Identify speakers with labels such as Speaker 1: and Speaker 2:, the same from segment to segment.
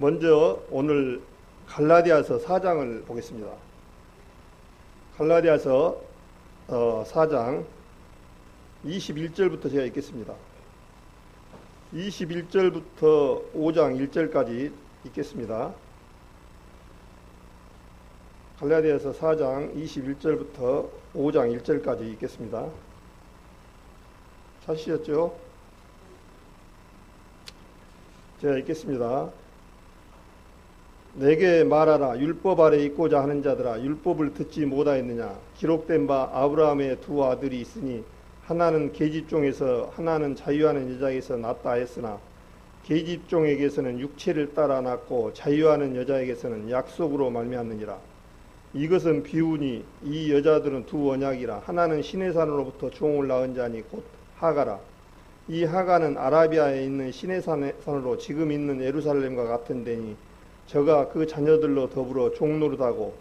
Speaker 1: 먼저 오늘 갈라디아서 4장을 보겠습니다. 갈라디아서 4장 21절부터 제가 읽겠습니다. 21절부터 5장 1절까지 읽겠습니다. 갈라디아서 4장 21절부터 5장 1절까지 읽겠습니다. 찾으셨죠? 제가 읽겠습니다. 내게 말하라. 율법 아래 있고자 하는 자들아, 율법을 듣지 못하였느냐? 기록된 바 아브라함의 두 아들이 있으니 하나는 계집종에서 하나는 자유하는 여자에게서 낳았다 했으나 계집종에게서는 육체를 따라 낳고 자유하는 여자에게서는 약속으로 말미암느니라. 이것은 비유니 이 여자들은 두 언약이라. 하나는 시내산으로부터 종을 낳은 자니 곧 하가라. 이 하가는 아라비아에 있는 시내산으로 지금 있는 예루살렘과 같은 데니 저가 그 자녀들로 더불어 종노릇하고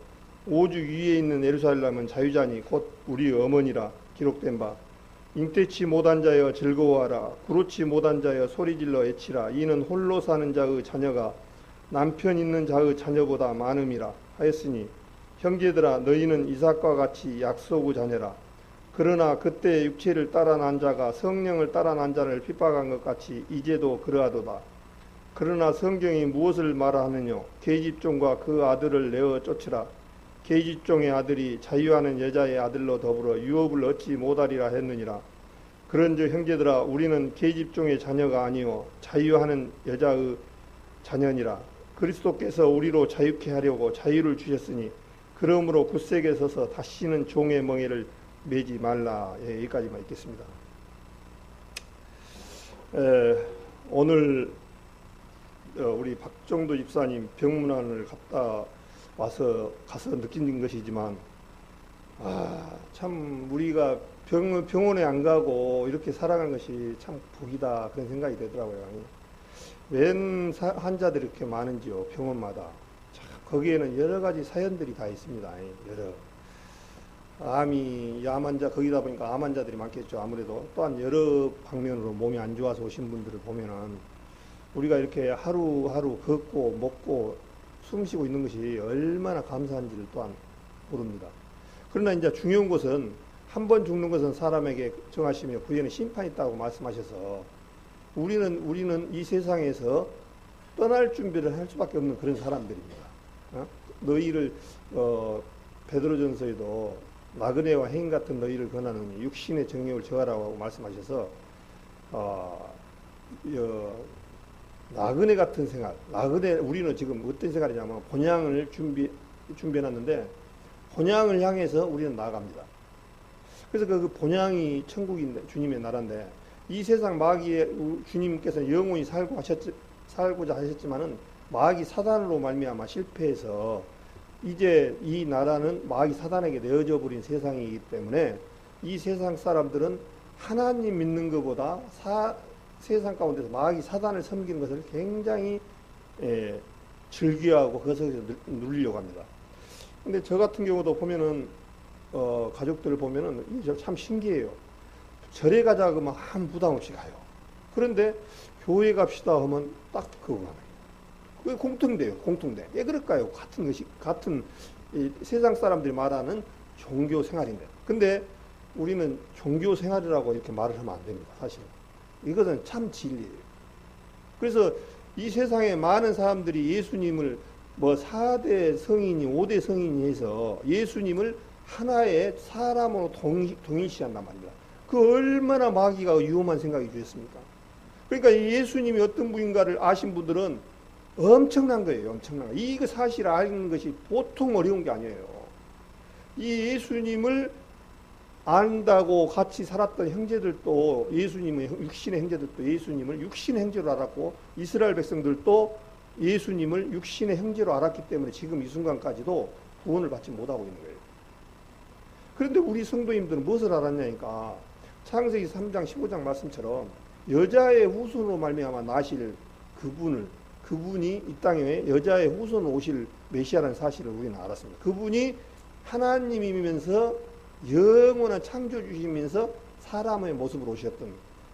Speaker 1: 오주 위에 있는 예루살렘은 자유자니 곧 우리 어머니라. 기록된 바 잉태치 못한 자여 즐거워하라. 구루치 못한 자여 소리질러 애치라. 이는 홀로 사는 자의 자녀가 남편 있는 자의 자녀보다 많음이라 하였으니 형제들아, 너희는 이삭과 같이 약속의 자녀라. 그러나 그때 육체를 따라 난 자가 성령을 따라 난 자를 핍박한 것 같이 이제도 그러하도다. 그러나 성경이 무엇을 말하느뇨? 계집종과 그 아들을 내어 쫓으라. 계집종의 아들이 자유하는 여자의 아들로 더불어 유업을 얻지 못하리라 했느니라. 그런즉 형제들아, 우리는 계집종의 자녀가 아니요 자유하는 여자의 자녀니라. 그리스도께서 우리로 자유케 하려고 자유를 주셨으니 그러므로 굳세게 서서 다시는 종의 멍에를 매지 말라. 예, 여기까지만 읽겠습니다. 오늘 우리 박정도 집사님 병문안을 갔다 와서 가서 느낀 것이지만 참 우리가 병원에 안 가고 이렇게 살아가는 것이 참 복이다, 그런 생각이 되더라고요. 웬 환자들이 이렇게 많은지요, 병원마다. 거기에는 여러 가지 사연들이 다 있습니다. 여러 암이 암 환자, 거기다 보니까 암 환자들이 많겠죠. 아무래도 또한 여러 방면으로 몸이 안 좋아서 오신 분들을 보면은 우리가 이렇게 하루하루 걷고 먹고 숨 쉬고 있는 것이 얼마나 감사한지를 또한 모릅니다. 그러나 이제 중요한 것은 한 번 죽는 것은 사람에게 정하시며 후에는 심판이 있다고 말씀하셔서 우리는 이 세상에서 떠날 준비를 할 수밖에 없는 그런 사람들입니다. 너희를 베드로전서에도 나그네와 해인 같은 너희를 권하느니 육신의 정욕을 저하라고 말씀하셔서 나그네 같은 생활, 우리는 지금 어떤 생활이냐면 본향을 준비해놨는데 본향을 향해서 우리는 나아갑니다. 그래서 그 본향이 천국인데, 주님의 나라인데, 이 세상 마귀에 주님께서 영원히 살고자 하셨지만은 마귀 사단으로 말미암아 실패해서 이제 이 나라는 마귀 사단에게 내어져 버린 세상이기 때문에 이 세상 사람들은 하나님 믿는 것보다 세상 가운데서 마귀 사단을 섬기는 것을 굉장히 즐겨하고 그것을 누리려고 합니다. 근데 저 같은 경우도 보면은 가족들을 보면은 참 신기해요. 절에 가자 그러면 아무 부담 없이 가요. 그런데 교회 갑시다 하면 딱 그거 가요. 그게 공통돼요. 공통돼. 왜 그럴까요? 같은 세상 사람들이 말하는 종교 생활인데. 근데 우리는 종교 생활이라고 이렇게 말을 하면 안 됩니다. 사실. 이것은 참 진리예요. 그래서 이 세상에 많은 사람들이 예수님을 4대 성인이 5대 성인이 해서 예수님을 하나의 사람으로 동일시한단 말입니다. 그 얼마나 마귀가 위험한 생각이 주셨습니까? 그러니까 예수님이 어떤 분인가를 아신 분들은 엄청난 거예요. 엄청난 거. 이거 사실 아는 것이 보통 어려운 게 아니에요. 이 예수님을 안다고 같이 살았던 형제들도 육신의 형제들도 예수님을 육신의 형제로 알았고 이스라엘 백성들도 예수님을 육신의 형제로 알았기 때문에 지금 이 순간까지도 구원을 받지 못하고 있는 거예요. 그런데 우리 성도님들은 무엇을 알았냐니까 창세기 3장 15장 말씀처럼 여자의 후손으로 말미암아 나실 그분이 이 땅에 여자의 후손으로 오실 메시아라는 사실을 우리는 알았습니다. 그분이 하나님이면서 영원한 창조주시면서 사람의 모습으로 오셨던,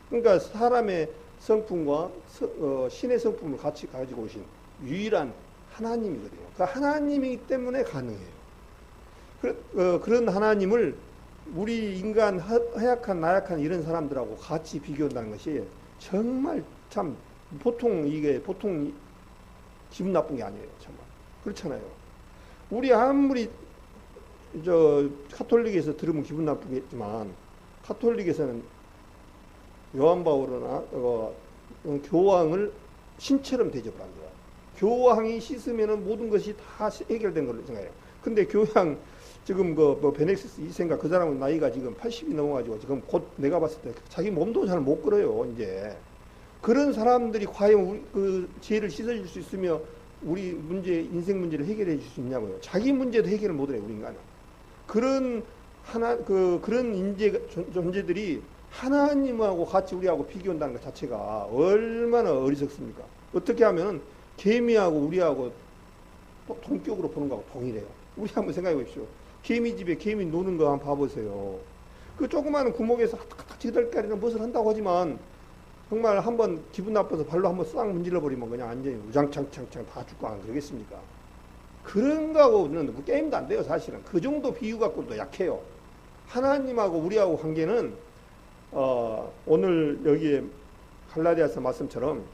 Speaker 1: 그러니까 사람의 성품과 신의 성품을 같이 가지고 오신 유일한 하나님이거든요. 그 하나님이기 때문에 가능해요. 그런 하나님을 우리 인간 허약한 나약한 이런 사람들하고 같이 비교한다는 것이 정말 참 보통 기분 나쁜 게 아니에요. 정말 그렇잖아요. 우리 아무리 카톨릭에서 들으면 기분 나쁘겠지만 카톨릭에서는 요한 바오로나 교황을 신처럼 대접을 합니다. 교황이 씻으면은 모든 것이 다 해결된 걸로 생각해요. 근데 교황 지금 베넥시스 2세인가 그 사람은 나이가 지금 80이 넘어가지고 지금 곧 내가 봤을 때 자기 몸도 잘 못 걸어요. 이제 그런 사람들이 과연 그 죄를 씻어줄 수 있으며 우리 인생 문제를 해결해 줄 수 있냐고요. 자기 문제도 해결을 못해요. 우리 인간은. 그런 존재들이 하나님하고 같이 우리하고 비교한다는 것 자체가 얼마나 어리석습니까? 어떻게 하면 개미하고 우리하고 동격으로 보는 거하고 동일해요. 우리 한번 생각해 보십시오. 개미 집에 개미 노는 거 한번 봐보세요. 그 조그마한 구멍에서 지들까리는 무엇을 한다고 하지만 정말 한번 기분 나빠서 발로 한번 싹 문질러 버리면 그냥 완전히 우장창창창 다 죽고 안 그러겠습니까? 그런 거하고는 게임도 안 돼요. 사실은 그 정도 비유 갖고도 약해요. 하나님하고 우리하고 관계는 오늘 여기에 갈라디아서 말씀처럼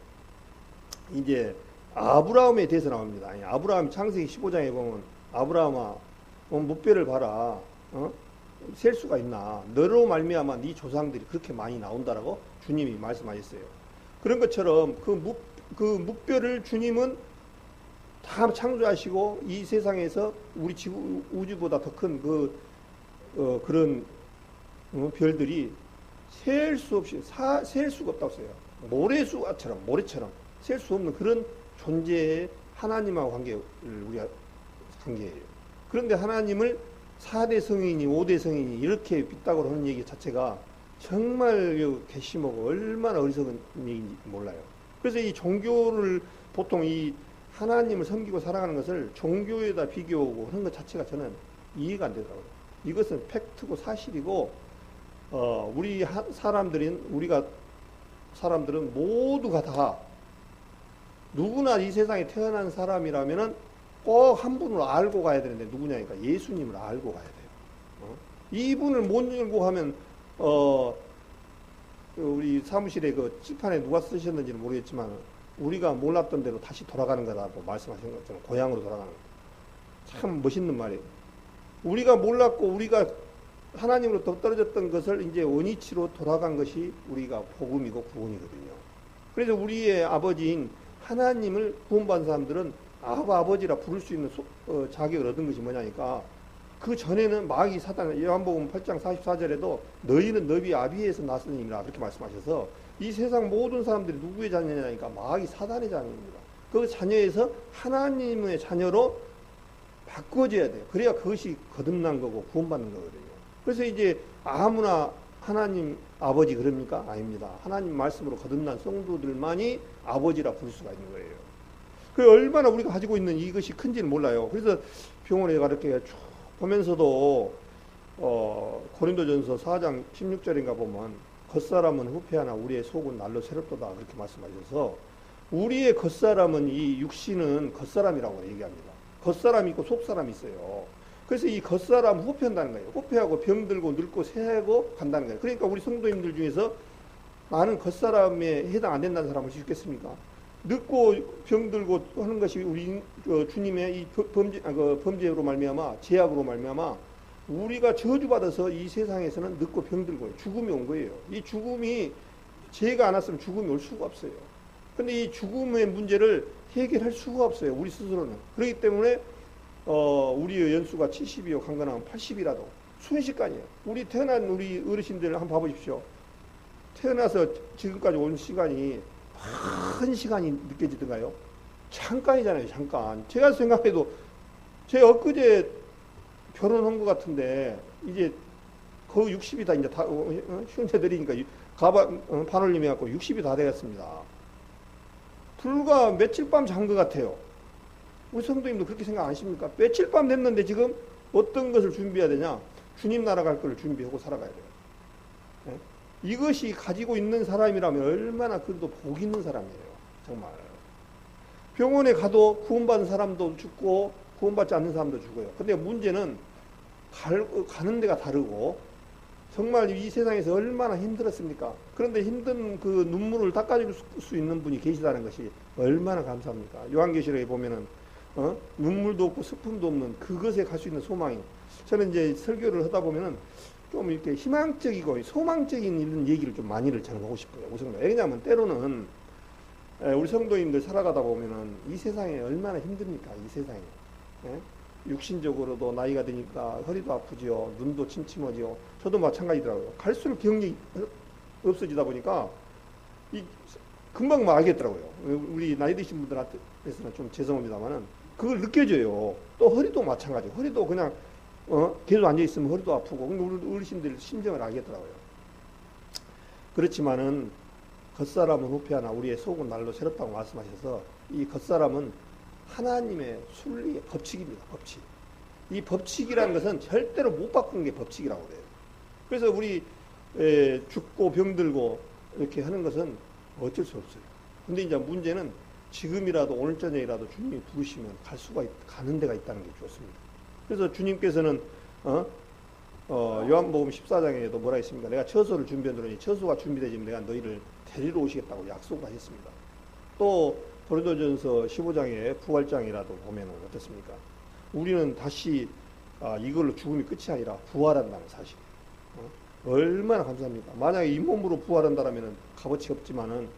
Speaker 1: 이제 아브라함에 대해서 나옵니다. 아브라함 창세기 15장에 보면 아브라함아 무뼈를 봐라. 셀 수가 있나? 너로 말미암아 네 조상들이 그렇게 많이 나온다라고 주님이 말씀하셨어요. 그런 것처럼 그 무뼈를 주님은 다 창조하시고 이 세상에서 우리 우주보다 더 큰 그런 별들이 셀 수 없이 셀 수가 없다고 써요. 모래처럼 셀 수 없는 그런 존재의 하나님하고 우리가 관계예요. 그런데 하나님을 4대 성인이 5대 성인이 이렇게 삐딱으로 하는 얘기 자체가 정말 괘씸하고 얼마나 어리석은 얘기인지 몰라요. 그래서 이 종교를 보통 이 하나님을 섬기고 살아가는 것을 종교에다 비교하고 하는 것 자체가 저는 이해가 안 되더라고요. 이것은 팩트고 사실이고 우리가 사람들은 모두가 다 누구나 이 세상에 태어난 사람이라면은 꼭 한 분을 알고 가야 되는데 누구냐니까 예수님을 알고 가야 돼요. 이분을 못 알고 하면 우리 사무실에 그 칠판에 누가 쓰셨는지는 모르겠지만 우리가 몰랐던 대로 다시 돌아가는 거라고 말씀하신 것처럼 고향으로 돌아가는 거. 참 멋있는 말이에요. 우리가 몰랐고 우리가 하나님으로 더 떨어졌던 것을 이제 원위치로 돌아간 것이 우리가 복음이고 구원이거든요. 그래서 우리의 아버지인 하나님을 구원받은 사람들은 아버지라 부를 수 있는 자격을 얻은 것이 뭐냐니까 그 전에는 마귀 사단 요한복음 8장 44절에도 너희는 너희 아비에서 났으니라 그렇게 말씀하셔서 이 세상 모든 사람들이 누구의 자녀냐니까 마귀 사단의 자녀입니다. 그 자녀에서 하나님의 자녀로 바꿔줘야 돼요. 그래야 그것이 거듭난 거고 구원받는 거거든요. 그래서 이제 아무나 하나님 아버지 그럽니까? 아닙니다. 하나님 말씀으로 거듭난 성도들만이 아버지라 부를 수가 있는 거예요. 그 얼마나 우리가 가지고 있는 이것이 큰지는 몰라요. 그래서 병원에 이렇게 쭉 보면서도 고린도전서 4장 16절인가 보면 겉사람은 후패하나 우리의 속은 날로 새롭도다 그렇게 말씀하셔서 우리의 겉사람은 이 육신은 겉사람이라고 얘기합니다. 겉사람이 있고 속사람이 있어요. 그래서 이 겉사람 후패한다는 거예요. 후패하고 병들고 늙고 새고 간다는 거예요. 그러니까 우리 성도님들 중에서 나는 겉사람에 해당 안 된다는 사람을 있겠습니까? 늙고 병들고 하는 것이 우리 주님의 이 범죄로 말미암아 죄악으로 말미암아 우리가 저주받아서 이 세상에서는 늙고 병들고 죽음이 온 거예요. 이 죽음이 죄가 안 왔으면 죽음이 올 수가 없어요. 근데 이 죽음의 문제를 해결할 수가 없어요. 우리 스스로는. 그렇기 때문에 우리의 연수가 70이요 강건하면 80이라도 순식간이에요. 우리 태어난 우리 어르신들 한번 봐보십시오. 태어나서 지금까지 온 시간이 큰 시간이 느껴지던가요? 잠깐이잖아요. 잠깐. 제가 생각해도 제가 엊그제 결혼한 것 같은데 이제 거의 60이 다 이제 다 현재들이니까 반올림해 갖고 60이 다 되었습니다. 불과 며칠 밤 잔 것 같아요. 우리 성도님도 그렇게 생각 안 하십니까? 며칠 밤 됐는데 지금 어떤 것을 준비해야 되냐? 주님 나라 갈 걸 준비하고 살아가야 돼요. 네? 이것이 가지고 있는 사람이라면 얼마나 그래도 복 있는 사람이에요. 정말. 병원에 가도 구원받은 사람도 죽고 구원받지 않는 사람도 죽어요. 근데 문제는 가는 데가 다르고 정말 이 세상에서 얼마나 힘들었습니까? 그런데 힘든 그 눈물을 닦아줄 수 있는 분이 계시다는 것이 얼마나 감사합니까? 요한계시록에 보면은 눈물도 없고 슬픔도 없는 그것에 갈 수 있는 소망이. 저는 이제 설교를 하다 보면은 좀 이렇게 희망적이고 소망적인 이런 얘기를 좀 많이를 저는 하고 싶어요. 우선 왜냐하면 때로는 우리 성도님들 살아가다 보면은 이 세상에 얼마나 힘듭니까? 이 세상에. 예? 육신적으로도 나이가 드니까 허리도 아프지요. 눈도 침침하지요. 저도 마찬가지더라고요. 갈수록 기억력이 없어지다 보니까 금방 알겠더라고요. 우리 나이 드신 분들한테는 좀 죄송합니다만은 그걸 느껴져요. 또 허리도 마찬가지. 허리도 그냥 계속 앉아 있으면 허리도 아프고. 우리 어르신들 심정을 알겠더라고요. 그렇지만은 겉사람은 후패하나 우리의 속은 날로 새롭다고 말씀하셔서 이 겉사람은 하나님의 순리의 법칙입니다. 법칙. 이 법칙이라는 것은 절대로 못 바꾸는 게 법칙이라고 그래요. 그래서 우리 죽고 병들고 이렇게 하는 것은 어쩔 수 없어요. 근데 이제 문제는 지금이라도 오늘 저녁이라도 주님이 부르시면 가는 데가 있다는 게 좋습니다. 그래서 주님께서는 요한복음 14장에도 뭐라 했습니까? 내가 처소를 준비하노니 처소가 준비되지면 내가 너희를 데리러 오시겠다고 약속하셨습니다. 또 고린도전서 15장의 부활장이라도 보면 어떻습니까? 우리는 다시 이걸로 죽음이 끝이 아니라 부활한다는 사실. 얼마나 감사합니까? 만약에 잇몸으로 부활한다면 값어치 없지만은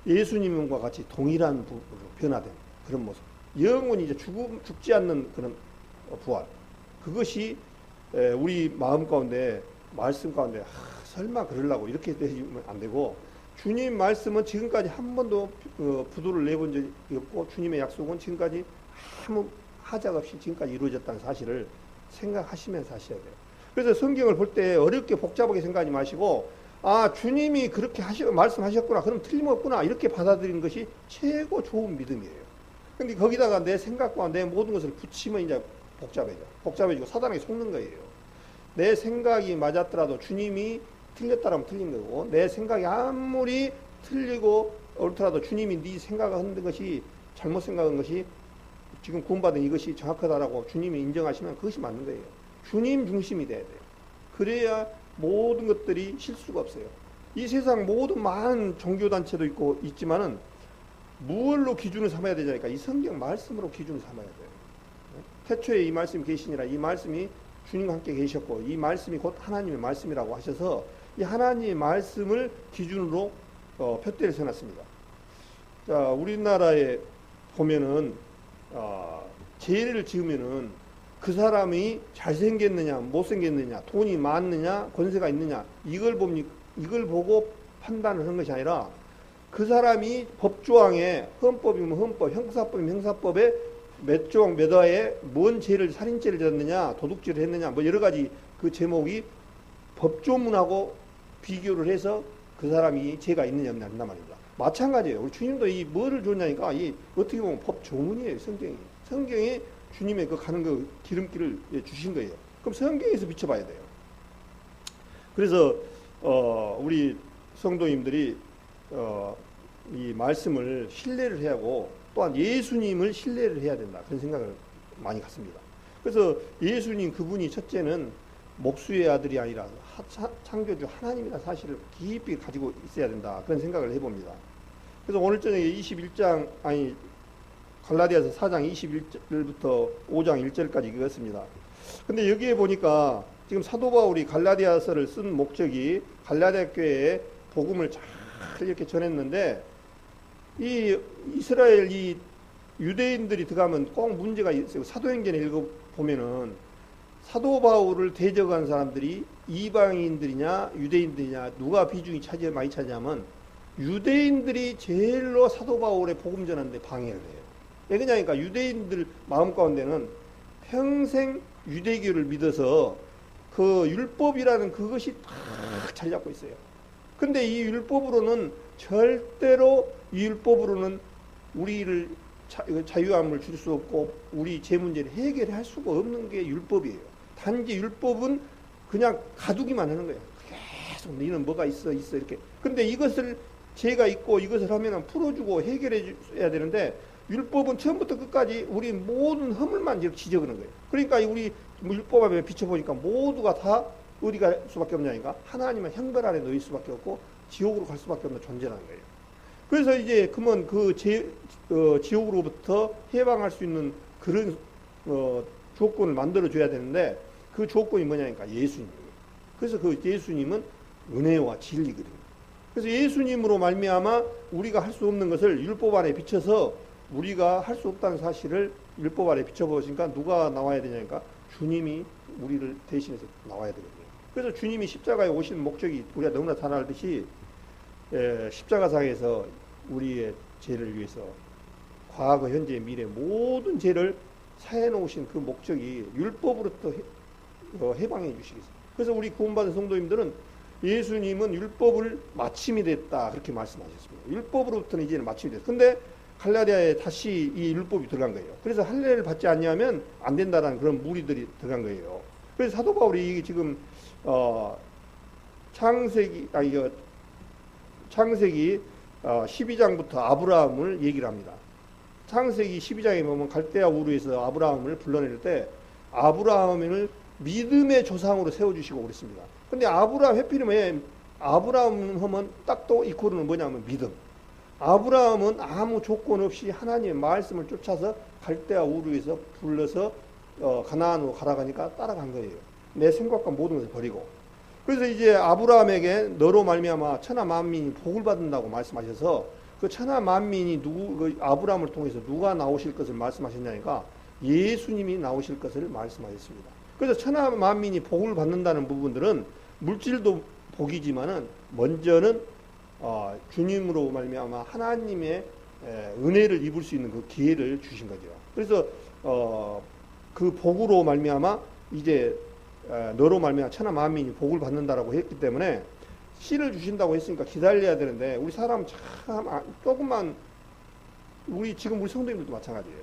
Speaker 1: 예수님과 같이 동일한 변화된 그런 모습. 영원히 이제 죽지 않는 그런 부활. 그것이 우리 마음 가운데, 말씀 가운데, 설마 그러려고 이렇게 되면 안 되고, 주님 말씀은 지금까지 한 번도 부도를 내본 적이 없고, 주님의 약속은 지금까지 아무 하자가 없이 지금까지 이루어졌다는 사실을 생각하시면서 하셔야 돼요. 그래서 성경을 볼 때 어렵게 복잡하게 생각하지 마시고, 주님이 그렇게 말씀하셨구나, 그럼 틀림없구나, 이렇게 받아들이는 것이 최고 좋은 믿음이에요. 근데 거기다가 내 생각과 내 모든 것을 붙이면 이제 복잡해지고 사단에게 속는 거예요. 내 생각이 맞았더라도 주님이 틀렸다라면 틀린 거고, 내 생각이 아무리 틀리고 옳더라도 주님이 네 생각을 흔든 것이 잘못 생각한 것이 지금 구원받은 이것이 정확하다라고 주님이 인정하시면 그것이 맞는 거예요. 주님 중심이 돼야 돼요. 그래야 모든 것들이 실수가 없어요. 이 세상 모든 많은 종교단체도 있지만은 무엇로 기준을 삼아야 되냐니까 이 성경 말씀으로 기준을 삼아야 돼요. 태초에 이 말씀이 계시니라, 이 말씀이 주님과 함께 계셨고 이 말씀이 곧 하나님의 말씀이라고 하셔서 이 하나님의 말씀을 기준으로 표대를 세웠습니다. 자, 우리나라에 보면은 죄를 지으면은 그 사람이 잘생겼느냐 못생겼느냐 돈이 많느냐 권세가 있느냐 이걸 보고 판단을 하는 것이 아니라 그 사람이 법조항에 헌법이면 헌법, 형사법이면 형사법에 몇 조항 몇 화에 뭔 죄를 살인죄를 졌느냐 도둑질을 했느냐 뭐 여러 가지 그 제목이 법조문하고 비교를 해서 그 사람이 죄가 있느냐 없느냐 한단 말입니다. 마찬가지예요. 우리 주님도 이 뭐를 줬냐니까 이 어떻게 보면 법조문이에요. 성경이 주님의 그 가는 그 기름길을 주신 거예요. 그럼 성경에서 비춰봐야 돼요. 그래서 우리 성도님들이 이 말씀을 신뢰를 해야 하고 또한 예수님을 신뢰를 해야 된다. 그런 생각을 많이 갖습니다. 그래서 예수님 그분이 첫째는 목수의 아들이 아니라 창조주 하나님이라는 사실을 깊이 가지고 있어야 된다. 그런 생각을 해봅니다. 그래서 오늘 저녁에 21장 갈라디아서 4장 21절부터 5장 1절까지 읽었습니다. 근데 여기에 보니까 지금 사도 바울이 갈라디아서를 쓴 목적이 갈라디아 교회에 복음을 잘 이렇게 전했는데 이 이스라엘 이 유대인들이 들어가면 꼭 문제가 있어요. 사도행전에 읽어보면은 사도 바울을 대적한 사람들이 이방인들이냐 유대인들이냐 누가 비중이 많이 차지하면 유대인들이 제일로 사도 바울의 복음 전하는데 방해를 해요. 왜 그러냐니까 유대인들 마음 가운데는 평생 유대교를 믿어서 그 율법이라는 그것이 딱 자리 잡고 있어요. 근데 이 율법으로는 절대로 이 율법으로는 우리를 자유함을 줄 수 없고 우리 제 문제를 해결할 수가 없는 게 율법이에요. 단지 율법은 그냥 가두기만 하는 거예요. 계속 너는 뭐가 있어 이렇게. 근데 이것을 죄가 있고 이것을 하면 풀어주고 해결해 줘야 되는데 율법은 처음부터 끝까지 우리 모든 허물만 이렇게 지적하는 거예요. 그러니까 우리 율법 앞에 비춰보니까 모두가 다 어디 갈 수밖에 없냐니까 하나님의 형벌 아래 놓일 수밖에 없고 지옥으로 갈 수밖에 없는 존재라는 거예요. 그래서 이제 그러면 그 지옥으로부터 해방할 수 있는 그런 조건을 만들어 줘야 되는데 그 조건이 뭐냐니까 예수님이에요. 그래서 그 예수님은 은혜와 진리거든요. 그래서 예수님으로 말미암아 우리가 할 수 없는 것을 율법 안에 비춰서 우리가 할 수 없다는 사실을 율법 안에 비춰보시니까 누가 나와야 되냐니까 주님이 우리를 대신해서 나와야 되거든요. 그래서 주님이 십자가에 오신 목적이 우리가 너무나 잘 알듯이 십자가상에서 우리의 죄를 위해서 과거, 현재, 미래 모든 죄를 사해 놓으신 그 목적이 율법으로부터 해방해 주시겠어요. 그래서 우리 구원받은 성도님들은 예수님은 율법을 마침이 됐다 그렇게 말씀하셨습니다. 율법으로부터는 이제는 마침이 됐다. 근데 갈라디아에 다시 이 율법이 들어간 거예요. 그래서 할례를 받지 않냐면 안 된다라는 그런 무리들이 들어간 거예요. 그래서 사도 바울이 지금 창세기 12장부터 아브라함을 얘기를 합니다. 창세기 12장에 보면 갈대아 우르에서 아브라함을 불러낼 때 아브라함을 믿음의 조상으로 세워주시고 그랬습니다. 근데 아브라함 해필이면 아브라함 하면 딱 또 이코르는 뭐냐면 믿음. 아브라함은 아무 조건 없이 하나님의 말씀을 쫓아서 갈대아 우르에서 불러서 가나안으로 가라가니까 따라간 거예요. 내 생각과 모든 것을 버리고. 그래서 이제 아브라함에게 너로 말미암아 천하 만민이 복을 받는다고 말씀하셔서 그 천하 만민이 그 아브라함을 통해서 누가 나오실 것을 말씀하셨냐니까 예수님이 나오실 것을 말씀하셨습니다. 그래서 천하 만민이 복을 받는다는 부분들은 물질도 복이지만은 먼저는 주님으로 말미암아 하나님의 은혜를 입을 수 있는 그 기회를 주신 거죠. 그래서 그 복으로 말미암아 이제 너로 말미암아 천하 만민이 복을 받는다라고 했기 때문에 씨를 주신다고 했으니까 기다려야 되는데 우리 사람 참 조금만 지금 우리 성도님들도 마찬가지예요.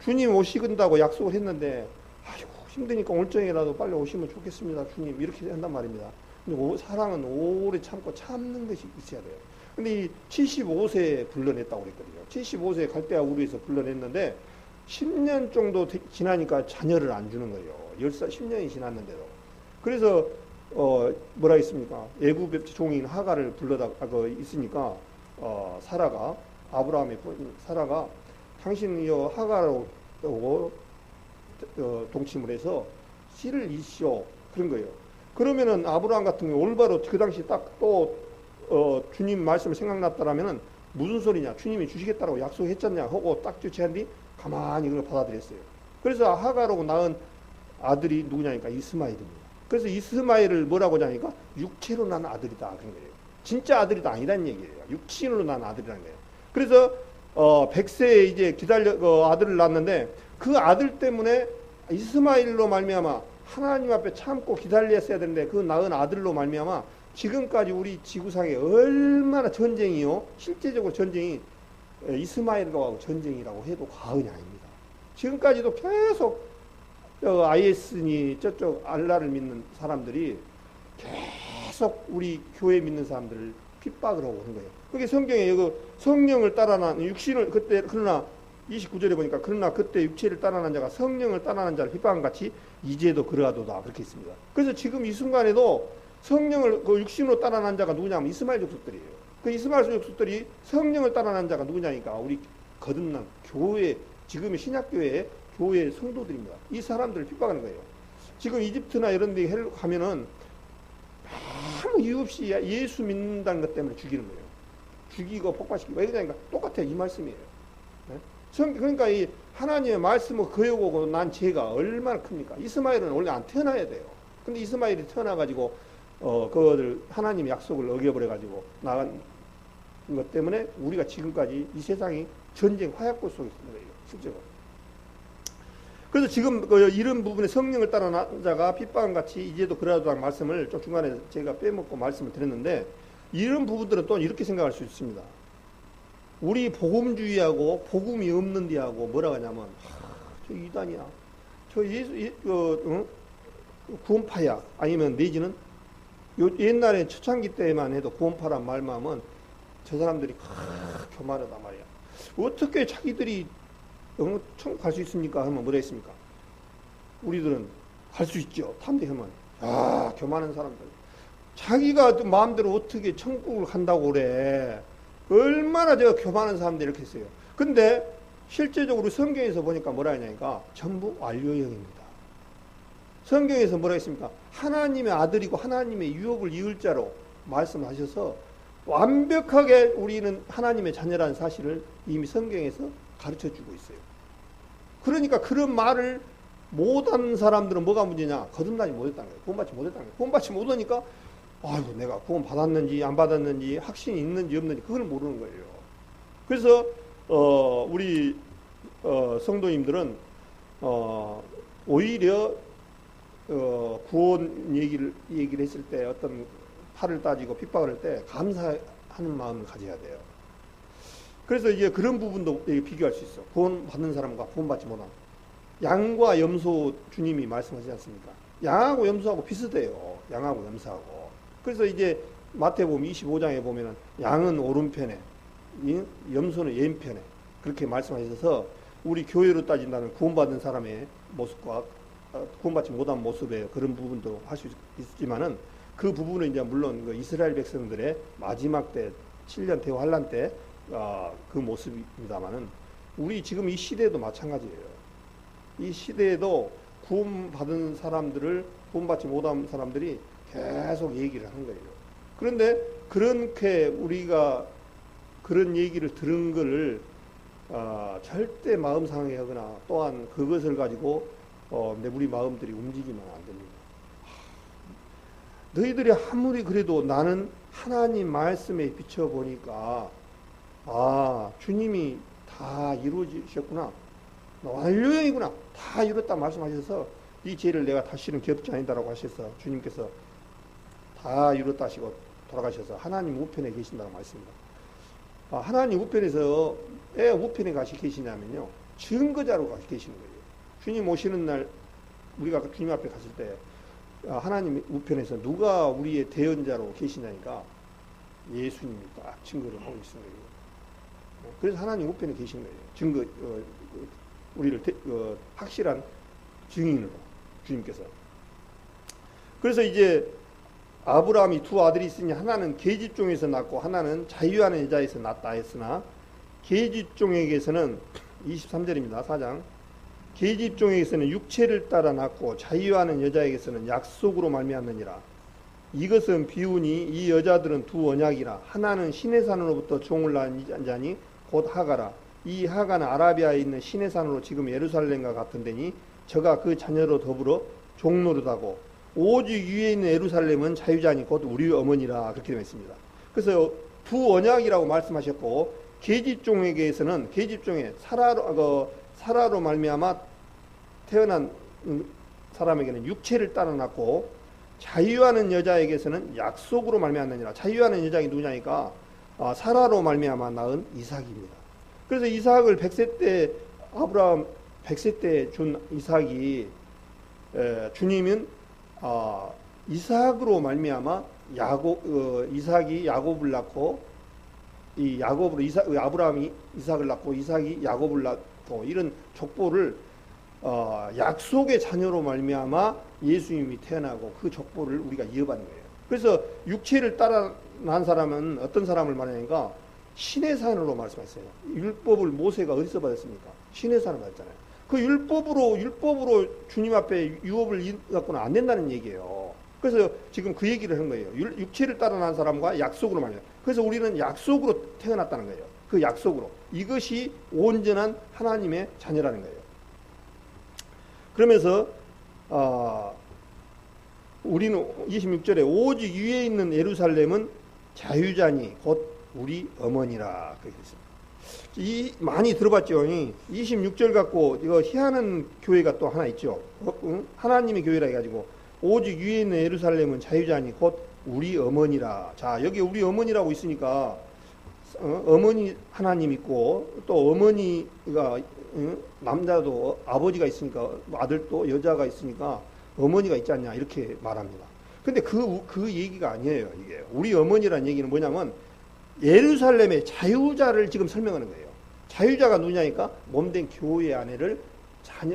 Speaker 1: 주님 오시긴다고 약속을 했는데 아이고 힘드니까 오늘 저녁이라도 빨리 오시면 좋겠습니다 주님 이렇게 한단 말입니다. 근데 사랑은 오래 참고 참는 것이 있어야 돼요. 근데 이 75세에 불러냈다고 그랬거든요. 75세에 갈대아 우르에서 불러냈는데 10년 정도 지나니까 자녀를 안 주는 거예요. 10년이 지났는데도. 그래서 뭐라 했습니까? 애굽의 종인 하가를 불러다가 있으니까 사라가 아브라함의 사라가 당신이 하가로 동침을 해서 씨를 이시오 그런 거예요. 그러면은 아브라함 같은 경우 올바로 그 당시 딱 또 주님 말씀을 생각났다라면은 무슨 소리냐? 주님이 주시겠다라고 약속했잖냐? 하고 딱 주체한 뒤 가만히 그걸 받아들였어요. 그래서 하가로 낳은 아들이 누구냐니까 이스마엘입니다. 그래서 이스마엘을 뭐라고 하냐니까 육체로 난 아들이다 그런 거예요. 진짜 아들이다 아니란 얘기예요. 육신으로 난 아들이라는 거예요. 그래서 100세에 이제 아들을 낳았는데 그 아들 때문에 이스마엘로 말미암아 하나님 앞에 참고 기다렸어야 되는데 그 낳은 아들로 말미암아 지금까지 우리 지구상에 얼마나 전쟁이요. 실제적으로 전쟁이 이스마엘과 전쟁이라고 해도 과언이 아닙니다. 지금까지도 계속 IS니 저쪽 알라를 믿는 사람들이 계속 우리 교회 믿는 사람들을 핍박을 하고 하는 거예요. 그게 성경에 성령을 따라난 육신을 그때 그러나 29절에 보니까 그러나 그때 육체를 따라난 자가 성령을 따라난 자를 핍박한 같이 이제도 그러하도다 그렇게 있습니다. 그래서 지금 이 순간에도 성령을 육신으로 따라난 자가 누구냐면 이스마엘 족속들이에요. 그 이스마엘 족속들이 성령을 따라난 자가 누구냐니까 우리 거듭난 교회 지금의 신약교회의 교회 성도들입니다. 이 사람들을 핍박하는 거예요. 지금 이집트나 이런 데 가면은 아무 이유 없이 예수 믿는다는 것 때문에 죽이는 거예요. 죽이고 폭파시키고 왜 그러냐니까 똑같아요. 이 말씀이에요. 네? 그러니까 이 하나님의 말씀을 거역하고 난 죄가 얼마나 큽니까? 이스마엘은 원래 안 태어나야 돼요. 근데 이스마엘이 태어나가지고 그거를 하나님의 약속을 어겨버려가지고 나간 것 때문에 우리가 지금까지 이 세상이 전쟁 화약고 속에 있는 거예요. 실제로. 그래서 지금 이런 부분에 성령을 따라난 자가 핍박한 같이 이제도 그러하다는 말씀을 좀 중간에 제가 빼먹고 말씀을 드렸는데 이런 부분들은 또 이렇게 생각할 수 있습니다. 우리 복음주의하고 복음이 없는 데하고 뭐라고 하냐면 저 이단이야. 저 구원파야. 아니면 내지는 옛날에 초창기 때만 해도 구원파란 말만 하면 저 사람들이 교만하단 말이야. 어떻게 자기들이 천국 갈 수 있습니까? 하면 뭐라 했습니까? 우리들은 갈 수 있죠. 탐대하면. 야, 교만한 사람들. 자기가 마음대로 어떻게 천국을 간다고 그래. 얼마나 제가 교만한 사람들 이렇게 했어요. 근데 실제적으로 성경에서 보니까 뭐라 하냐니까 전부 완료형입니다. 성경에서 뭐라 했습니까? 하나님의 아들이고 하나님의 유업을 이을 자로 말씀하셔서 완벽하게 우리는 하나님의 자녀라는 사실을 이미 성경에서 가르쳐 주고 있어요. 그러니까 그런 말을 못하는 사람들은 뭐가 문제냐? 거듭나지 못했다는 거예요. 구원받지 못했다는 거예요. 구원받지 못하니까 아이고 내가 구원 받았는지 안 받았는지 확신이 있는지 없는지 그걸 모르는 거예요. 그래서 우리 성도님들은 오히려 구원 얘기를 했을 때 어떤 팔을 따지고 핍박을 할 때 감사하는 마음을 가져야 돼요. 그래서 이제 그런 부분도 비교할 수 있어. 구원 받는 사람과 구원 받지 못한 양과 염소 주님이 말씀하시지 않습니까? 양하고 염소하고 비슷해요. 양하고 염소하고. 그래서 이제 마태복음 25장에 보면은 양은 오른편에 염소는 왼편에 그렇게 말씀하셔서 우리 교회로 따진다면 구원받은 사람의 모습과 구원받지 못한 모습의 그런 부분도 할 수 있지만은 그 부분은 이제 물론 그 이스라엘 백성들의 마지막 때 7년 대환란 때 그 모습입니다만은 우리 지금 이 시대도 마찬가지예요. 이 시대에도 구원받은 사람들을 구원받지 못한 사람들이 계속 얘기를 하는 거예요. 그런데 그렇게 우리가 그런 얘기를 들은 것을 절대 마음 상하게 하거나 또한 그것을 가지고 우리 마음들이 움직이면 안 됩니다. 너희들이 아무리 그래도 나는 하나님 말씀에 비춰보니까 주님이 다 이루어지셨구나. 완료형이구나. 다 이뤘다 말씀하셔서 이 죄를 내가 다시는 겹지 아니다라고 하셔서 주님께서 다 이뤘다 하시고 돌아가셔서 하나님 우편에 계신다고 말씀입니다. 하나님 우편에서 왜 우편에 가시 계시냐면요. 증거자로 가시 계시는 거예요. 주님 오시는 날 우리가 주님 앞에 갔을 때 하나님 우편에서 누가 우리의 대언자로 계시냐니까 예수님이 딱 증거를 하고 있는 거예요. 그래서 하나님 우편에 계신 거예요. 증거 우리를 확실한 증인으로 주님께서. 그래서 이제 아브라함이 두 아들이 있으니 하나는 계집종에서 낳고 하나는 자유하는 여자에서 낳았다 했으나 계집종에게서는 23절입니다. 4장 계집종에게서는 육체를 따라 낳고 자유하는 여자에게서는 약속으로 말미암느니라. 이것은 비유니 이 여자들은 두 언약이라. 하나는 시내산으로부터 종을 낳은 자니 곧 하가라. 이 하가는 아라비아에 있는 시내산으로 지금 예루살렘과 같은 데니 저가 그 자녀로 더불어 종노릇하고 오직 위에 있는 예루살렘은 자유자니 곧 우리 어머니라. 그렇게 되어 있습니다. 그래서 두 언약이라고 말씀하셨고 계집종에게서는 계집종에 사라로 말미암아 태어난 사람에게는 육체를 따라 낳고 자유하는 여자에게서는 약속으로 말미암느니라. 자유하는 여자가 누구냐니까 사라로 말미암아 낳은 이삭입니다. 그래서 이삭을 100세 때 아브라함 100세 때 준 이삭이 주님은 이삭으로 말미암아 이삭이 야곱을 낳고 이 야곱으로 아브라함이 이삭을 낳고 이삭이 야곱을 낳고 이런 족보를 약속의 자녀로 말미암아 예수님이 태어나고 그 족보를 우리가 이어받는 거예요. 그래서 육체를 따라 난 사람은 어떤 사람을 말하니까 시내산으로 말씀하셨어요. 율법을 모세가 어디서 받았습니까? 시내산을 받았잖아요. 그 율법으로 주님 앞에 유업을 갖고는 안 된다는 얘기예요. 그래서 지금 그 얘기를 한 거예요. 육체를 따라 난 사람과 약속으로 말이에요. 그래서 우리는 약속으로 태어났다는 거예요. 그 약속으로. 이것이 온전한 하나님의 자녀라는 거예요. 그러면서 우리는 26절에 오직 위에 있는 예루살렘은 자유자니 곧 우리 어머니라 그렇게 했습니다. 많이 들어봤죠. 26절 갖고 이거 희한한 교회가 또 하나 있죠. 하나님의 교회라 해가지고 오직 위에 있는 예루살렘은 자유자니 곧 우리 어머니라. 자, 여기 우리 어머니라고 있으니까 어머니 하나님 있고 또 어머니가 남자도 아버지가 있으니까 아들도 여자가 있으니까 어머니가 있지 않냐 이렇게 말합니다. 근데 그 얘기가 아니에요. 이게 우리 어머니라는 얘기는 뭐냐면 예루살렘의 자유자를 지금 설명하는 거예요. 자유자가 누구냐니까 몸된 교회 아내를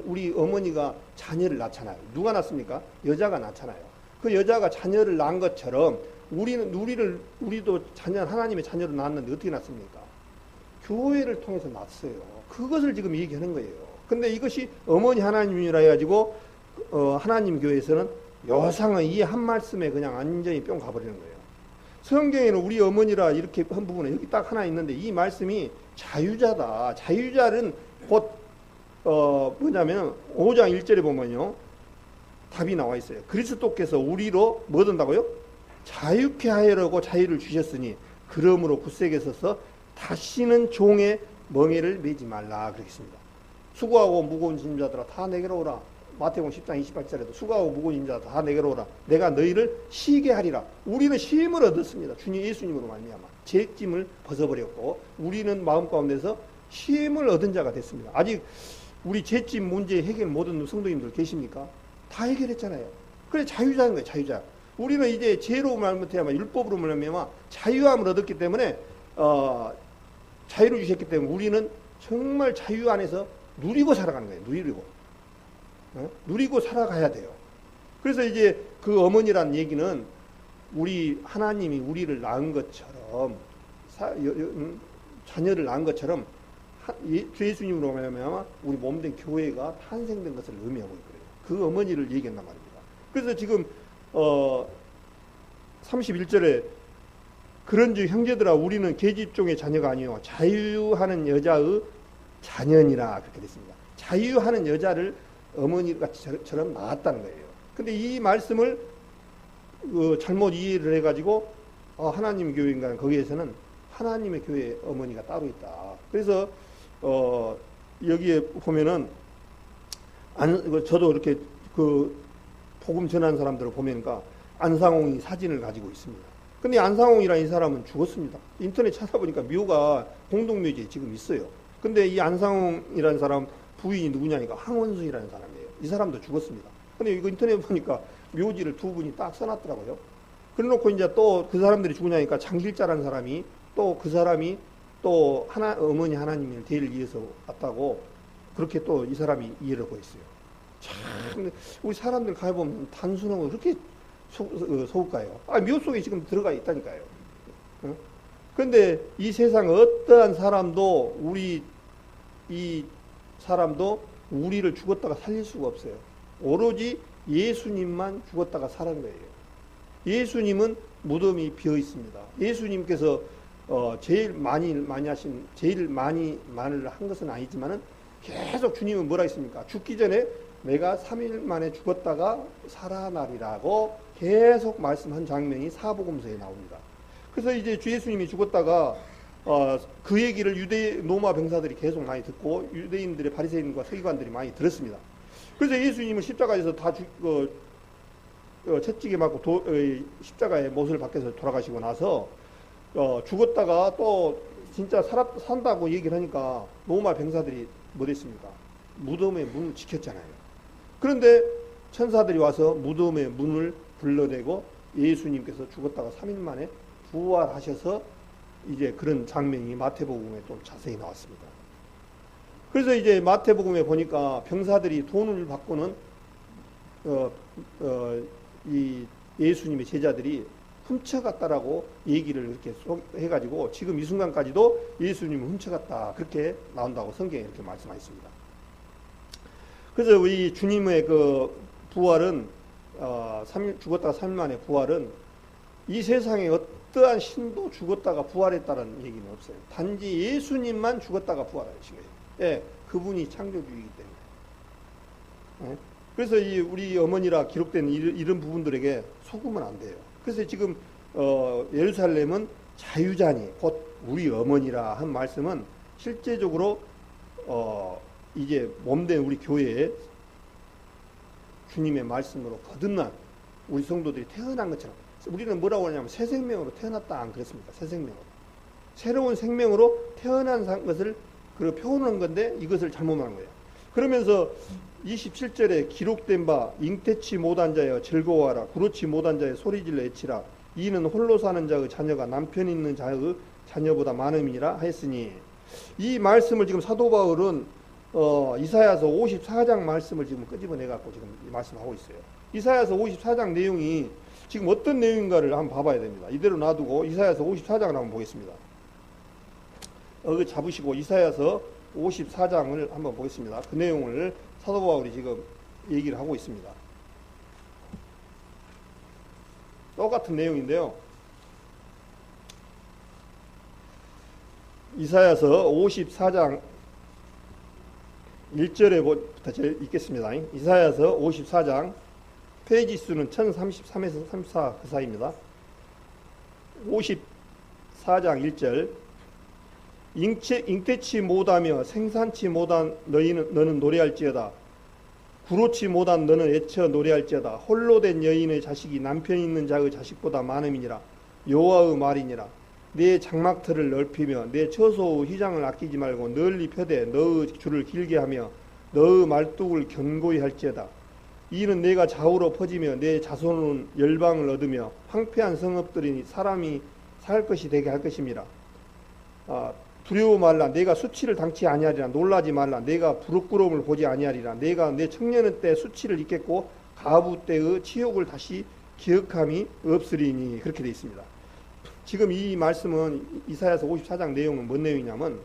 Speaker 1: 우리 어머니가 자녀를 낳잖아요. 누가 낳습니까? 여자가 낳잖아요. 그 여자가 자녀를 낳은 것처럼 우리도 하나님의 자녀를 낳았는데 어떻게 낳습니까? 교회를 통해서 낳았어요. 그것을 지금 얘기하는 거예요. 근데 이것이 어머니 하나님이라 해가지고 하나님 교회에서는 요상은 이 한 말씀에 그냥 완전히 뿅 가버리는 거예요. 성경에는 우리 어머니라 이렇게 한 부분에 여기 딱 하나 있는데 이 말씀이 자유자다. 자유자는 곧 뭐냐면 5장 1절에 보면요. 답이 나와 있어요. 그리스도께서 우리로 뭐 된다고요? 자유케 하려고 자유를 주셨으니 그러므로 굳세게 서서 다시는 종의 멍에를 매지 말라 그러겠습니다. 수고하고 무거운 짐자들아 다 내게로 오라. 마태복음 10장 28절에도 수고하고 무거운 짐자들아 다 내게로 오라. 내가 너희를 쉬게 하리라. 우리는 쉼을 얻었습니다. 주님 예수님으로 말미암아 죄짐을 벗어버렸고 우리는 마음 가운데서 쉼을 얻은 자가 됐습니다. 아직 우리 죄짐 문제 해결 못한 성도님들 계십니까? 다 해결했잖아요. 그래 자유자인 거예요. 자유자. 우리는 이제 죄로 말못해야만 율법으로 말미암아 자유함을 얻었기 때문에 자유를 주셨기 때문에 우리는 정말 자유 안에서 누리고 살아가는 거예요. 누리고 살아가야 돼요. 그래서 이제 그 어머니란 얘기는 우리 하나님이 우리를 낳은 것처럼 자녀를 낳은 것처럼 주 예수님으로 말미암아 우리 몸된 교회가 탄생된 것을 의미하고 있거든요. 그 어머니를 얘기한단 말입니다. 그래서 지금 31절에 그런즉 형제들아 우리는 계집종의 자녀가 아니요 자유하는 여자의 자녀니라 그렇게 됐습니다. 자유하는 여자를 어머니처럼 낳았다는 거예요. 근데 이 말씀을 잘못 이해를 해가지고 하나님 교회인가 거기에서는 하나님의 교회 어머니가 따로 있다. 그래서 여기에 보면은 저도 이렇게 그 복음 전하는 사람들을 보면까 안상홍이 사진을 가지고 있습니다. 근데 안상홍이라는 이 사람은 죽었습니다. 인터넷 찾아보니까 묘가 공동묘지에 지금 있어요. 근데 이 안상홍이라는 사람 부인이 누구냐니까 황원순이라는 사람이에요. 이 사람도 죽었습니다. 근데 이거 인터넷 보니까 묘지를 두 분이 딱 써놨더라고요. 그래 놓고 이제 또 그 사람들이 죽으냐니까 장길자라는 사람이 또 그 사람이 또 어머니 하나님의 대를 이어서 왔다고 그렇게 또 이 사람이 이해를 하고 있어요. 참, 우리 사람들 가보면 단순한 거 그렇게 속을까요? 묘 속에 지금 들어가 있다니까요. 그런데 이 세상 어떠한 사람도 이 사람도 우리를 죽었다가 살릴 수가 없어요. 오로지 예수님만 죽었다가 살은 거예요. 예수님은 무덤이 비어 있습니다. 예수님께서 제일 많이 한 것은 아니지만은 계속 주님은 뭐라 했습니까? 죽기 전에 내가 3일 만에 죽었다가 살아나리라고 계속 말씀한 장면이 사복음서에 나옵니다. 그래서 이제 주 예수님이 죽었다가 그 얘기를 로마 병사들이 계속 많이 듣고 유대인들의 바리새인과 서기관들이 많이 들었습니다. 그래서 예수님은 십자가에서 다 채찍에 맞고 십자가에 못을 박혀서 돌아가시고 나서 죽었다가 또 진짜 산다고 얘기를 하니까 로마 병사들이 뭐 됐습니까? 무덤의 문을 지켰잖아요. 그런데 천사들이 와서 무덤의 문을 불러대고 예수님께서 죽었다가 3일 만에 부활하셔서 이제 그런 장면이 마태복음에 또 자세히 나왔습니다. 그래서 이제 마태복음에 보니까 병사들이 돈을 받고는 이 예수님의 제자들이 훔쳐갔다라고 얘기를 이렇게 해가지고 지금 이 순간까지도 예수님을 훔쳐갔다 그렇게 나온다고 성경에 이렇게 말씀하셨습니다. 그래서 우리 주님의 그 부활은 죽었다가 3일 만에 부활은 이 세상에 어떠한 신도 죽었다가 부활했다는 얘기는 없어요. 단지 예수님만 죽었다가 부활하신 거예요. 예, 그분이 창조주이기 때문에. 예? 그래서 우리 어머니라 기록된 이런 부분들에게 속으면 안 돼요. 그래서 지금 예루살렘은 자유자니 곧 우리 어머니라 한 말씀은 실제적으로 이제 몸된 우리 교회에 주님의 말씀으로 거듭난 우리 성도들이 태어난 것처럼 우리는 뭐라고 하냐면 새 생명으로 태어났다 안 그랬습니까? 새 생명으로 새로운 생명으로 태어난 것을 표현한 건데 이것을 잘못 말한 거예요. 그러면서 27절에 기록된 바 잉태치 못한 자여 즐거워하라 구로치 못한 자여 소리질러 애치라 이는 홀로 사는 자의 자녀가 남편 있는 자의 자녀보다 많음이니라 하였으니 이 말씀을 지금 사도 바울은 이사야서 54장 말씀을 지금 끄집어내 갖고 지금 말씀하고 있어요. 이사야서 54장 내용이 지금 어떤 내용인가를 한번 봐봐야 됩니다. 이대로 놔두고 이사야서 54장을 한번 보겠습니다. 잡으시고 이사야서 54장을 한번 보겠습니다. 그 내용을 사도 바울이 지금 얘기를 하고 있습니다. 똑같은 내용인데요. 이사야서 54장 1절에부터 읽겠습니다. 이사야서 54장 페이지 수는 1033에서 34 그 사이입니다. 54장 1절 잉태치 못하며 생산치 못한 너는 노래할지어다. 구로치 못한 너는 애쳐 노래할지어다. 홀로 된 여인의 자식이 남편 있는 자의 자식보다 많음이니라. 여호와의 말이니라. 내 장막터를 넓히며 내 처소의 휘장을 아끼지 말고 널리 펴되 너의 줄을 길게 하며 너의 말뚝을 견고히 할지어다. 이는 내가 좌우로 퍼지며 내 자손은 열방을 얻으며 황폐한 성읍들이 사람이 살 것이 되게 할 것임이라. 두려워 말라. 내가 수치를 당치 아니하리라. 놀라지 말라. 내가 부끄러움을 보지 아니하리라. 내가 내 청년의 때 수치를 잊겠고 가부 때의 치욕을 다시 기억함이 없으리니. 그렇게 되어 있습니다. 지금 이 말씀은 이사야서 54장 내용은 뭔 내용이냐면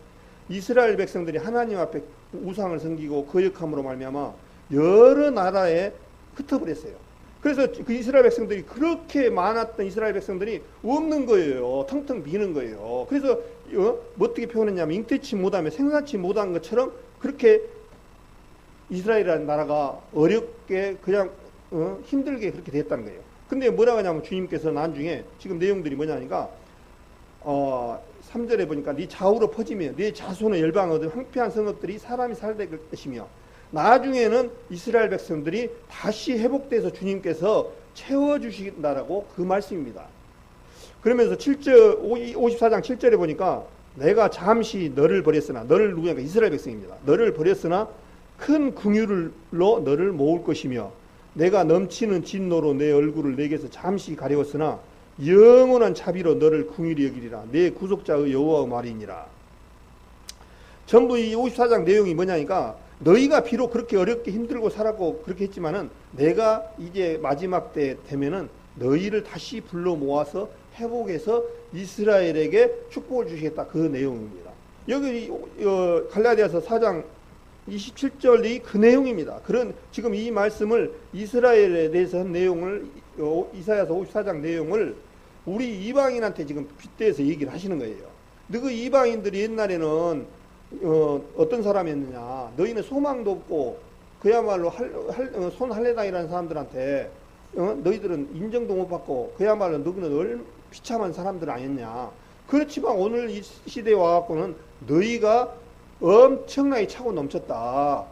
Speaker 1: 이스라엘 백성들이 하나님 앞에 우상을 섬기고 거역함으로 말미암아 여러 나라에 흩어버렸어요. 그래서 그 이스라엘 백성들이 그렇게 많았던 이스라엘 백성들이 없는 거예요. 텅텅 비는 거예요. 그래서 어떻게 표현했냐면 잉태치 못하며 생산치 못한 것처럼 그렇게 이스라엘이라는 나라가 어렵게 그냥 힘들게 그렇게 됐다는 거예요. 근데 뭐라고 하냐면 주님께서 나중에 지금 내용들이 뭐냐니까 3절에 보니까 네 좌우로 퍼지며 네 자손의 열방을 얻은 황폐한 성읍들이 사람이 살될 것이며 나중에는 이스라엘 백성들이 다시 회복돼서 주님께서 채워주신다라고 그 말씀입니다. 그러면서 54장 7절에 보니까 내가 잠시 너를 버렸으나 너를 누구냐 이스라엘 백성입니다. 너를 버렸으나 큰 긍휼로 너를 모을 것이며 내가 넘치는 진노로 내 얼굴을 내게서 잠시 가려웠으나 영원한 자비로 너를 긍휼히 여기리라. 내 구속자의 여호와의 말이니라. 전부 이 54장 내용이 뭐냐니까 너희가 비록 그렇게 어렵게 힘들고 살았고 그렇게 했지만은 내가 이제 마지막 때 되면은 너희를 다시 불러 모아서 회복해서 이스라엘에게 축복을 주시겠다. 그 내용입니다. 여기 갈라디아서 4장 27절이 그 내용입니다. 그런 지금 이 말씀을 이스라엘에 대해서 한 내용을 이사야서 54장 내용을 우리 이방인한테 지금 빗대서 얘기를 하시는 거예요. 너그 이방인들이 옛날에는 어떤 사람이었느냐? 너희는 소망도 없고 그야말로 손 할례당이라는 사람들한테 너희들은 인정도 못 받고 그야말로 너희는 비참한 사람들 아니었냐? 그렇지만 오늘 이 시대에 와갖고는 너희가 엄청나게 차고 넘쳤다.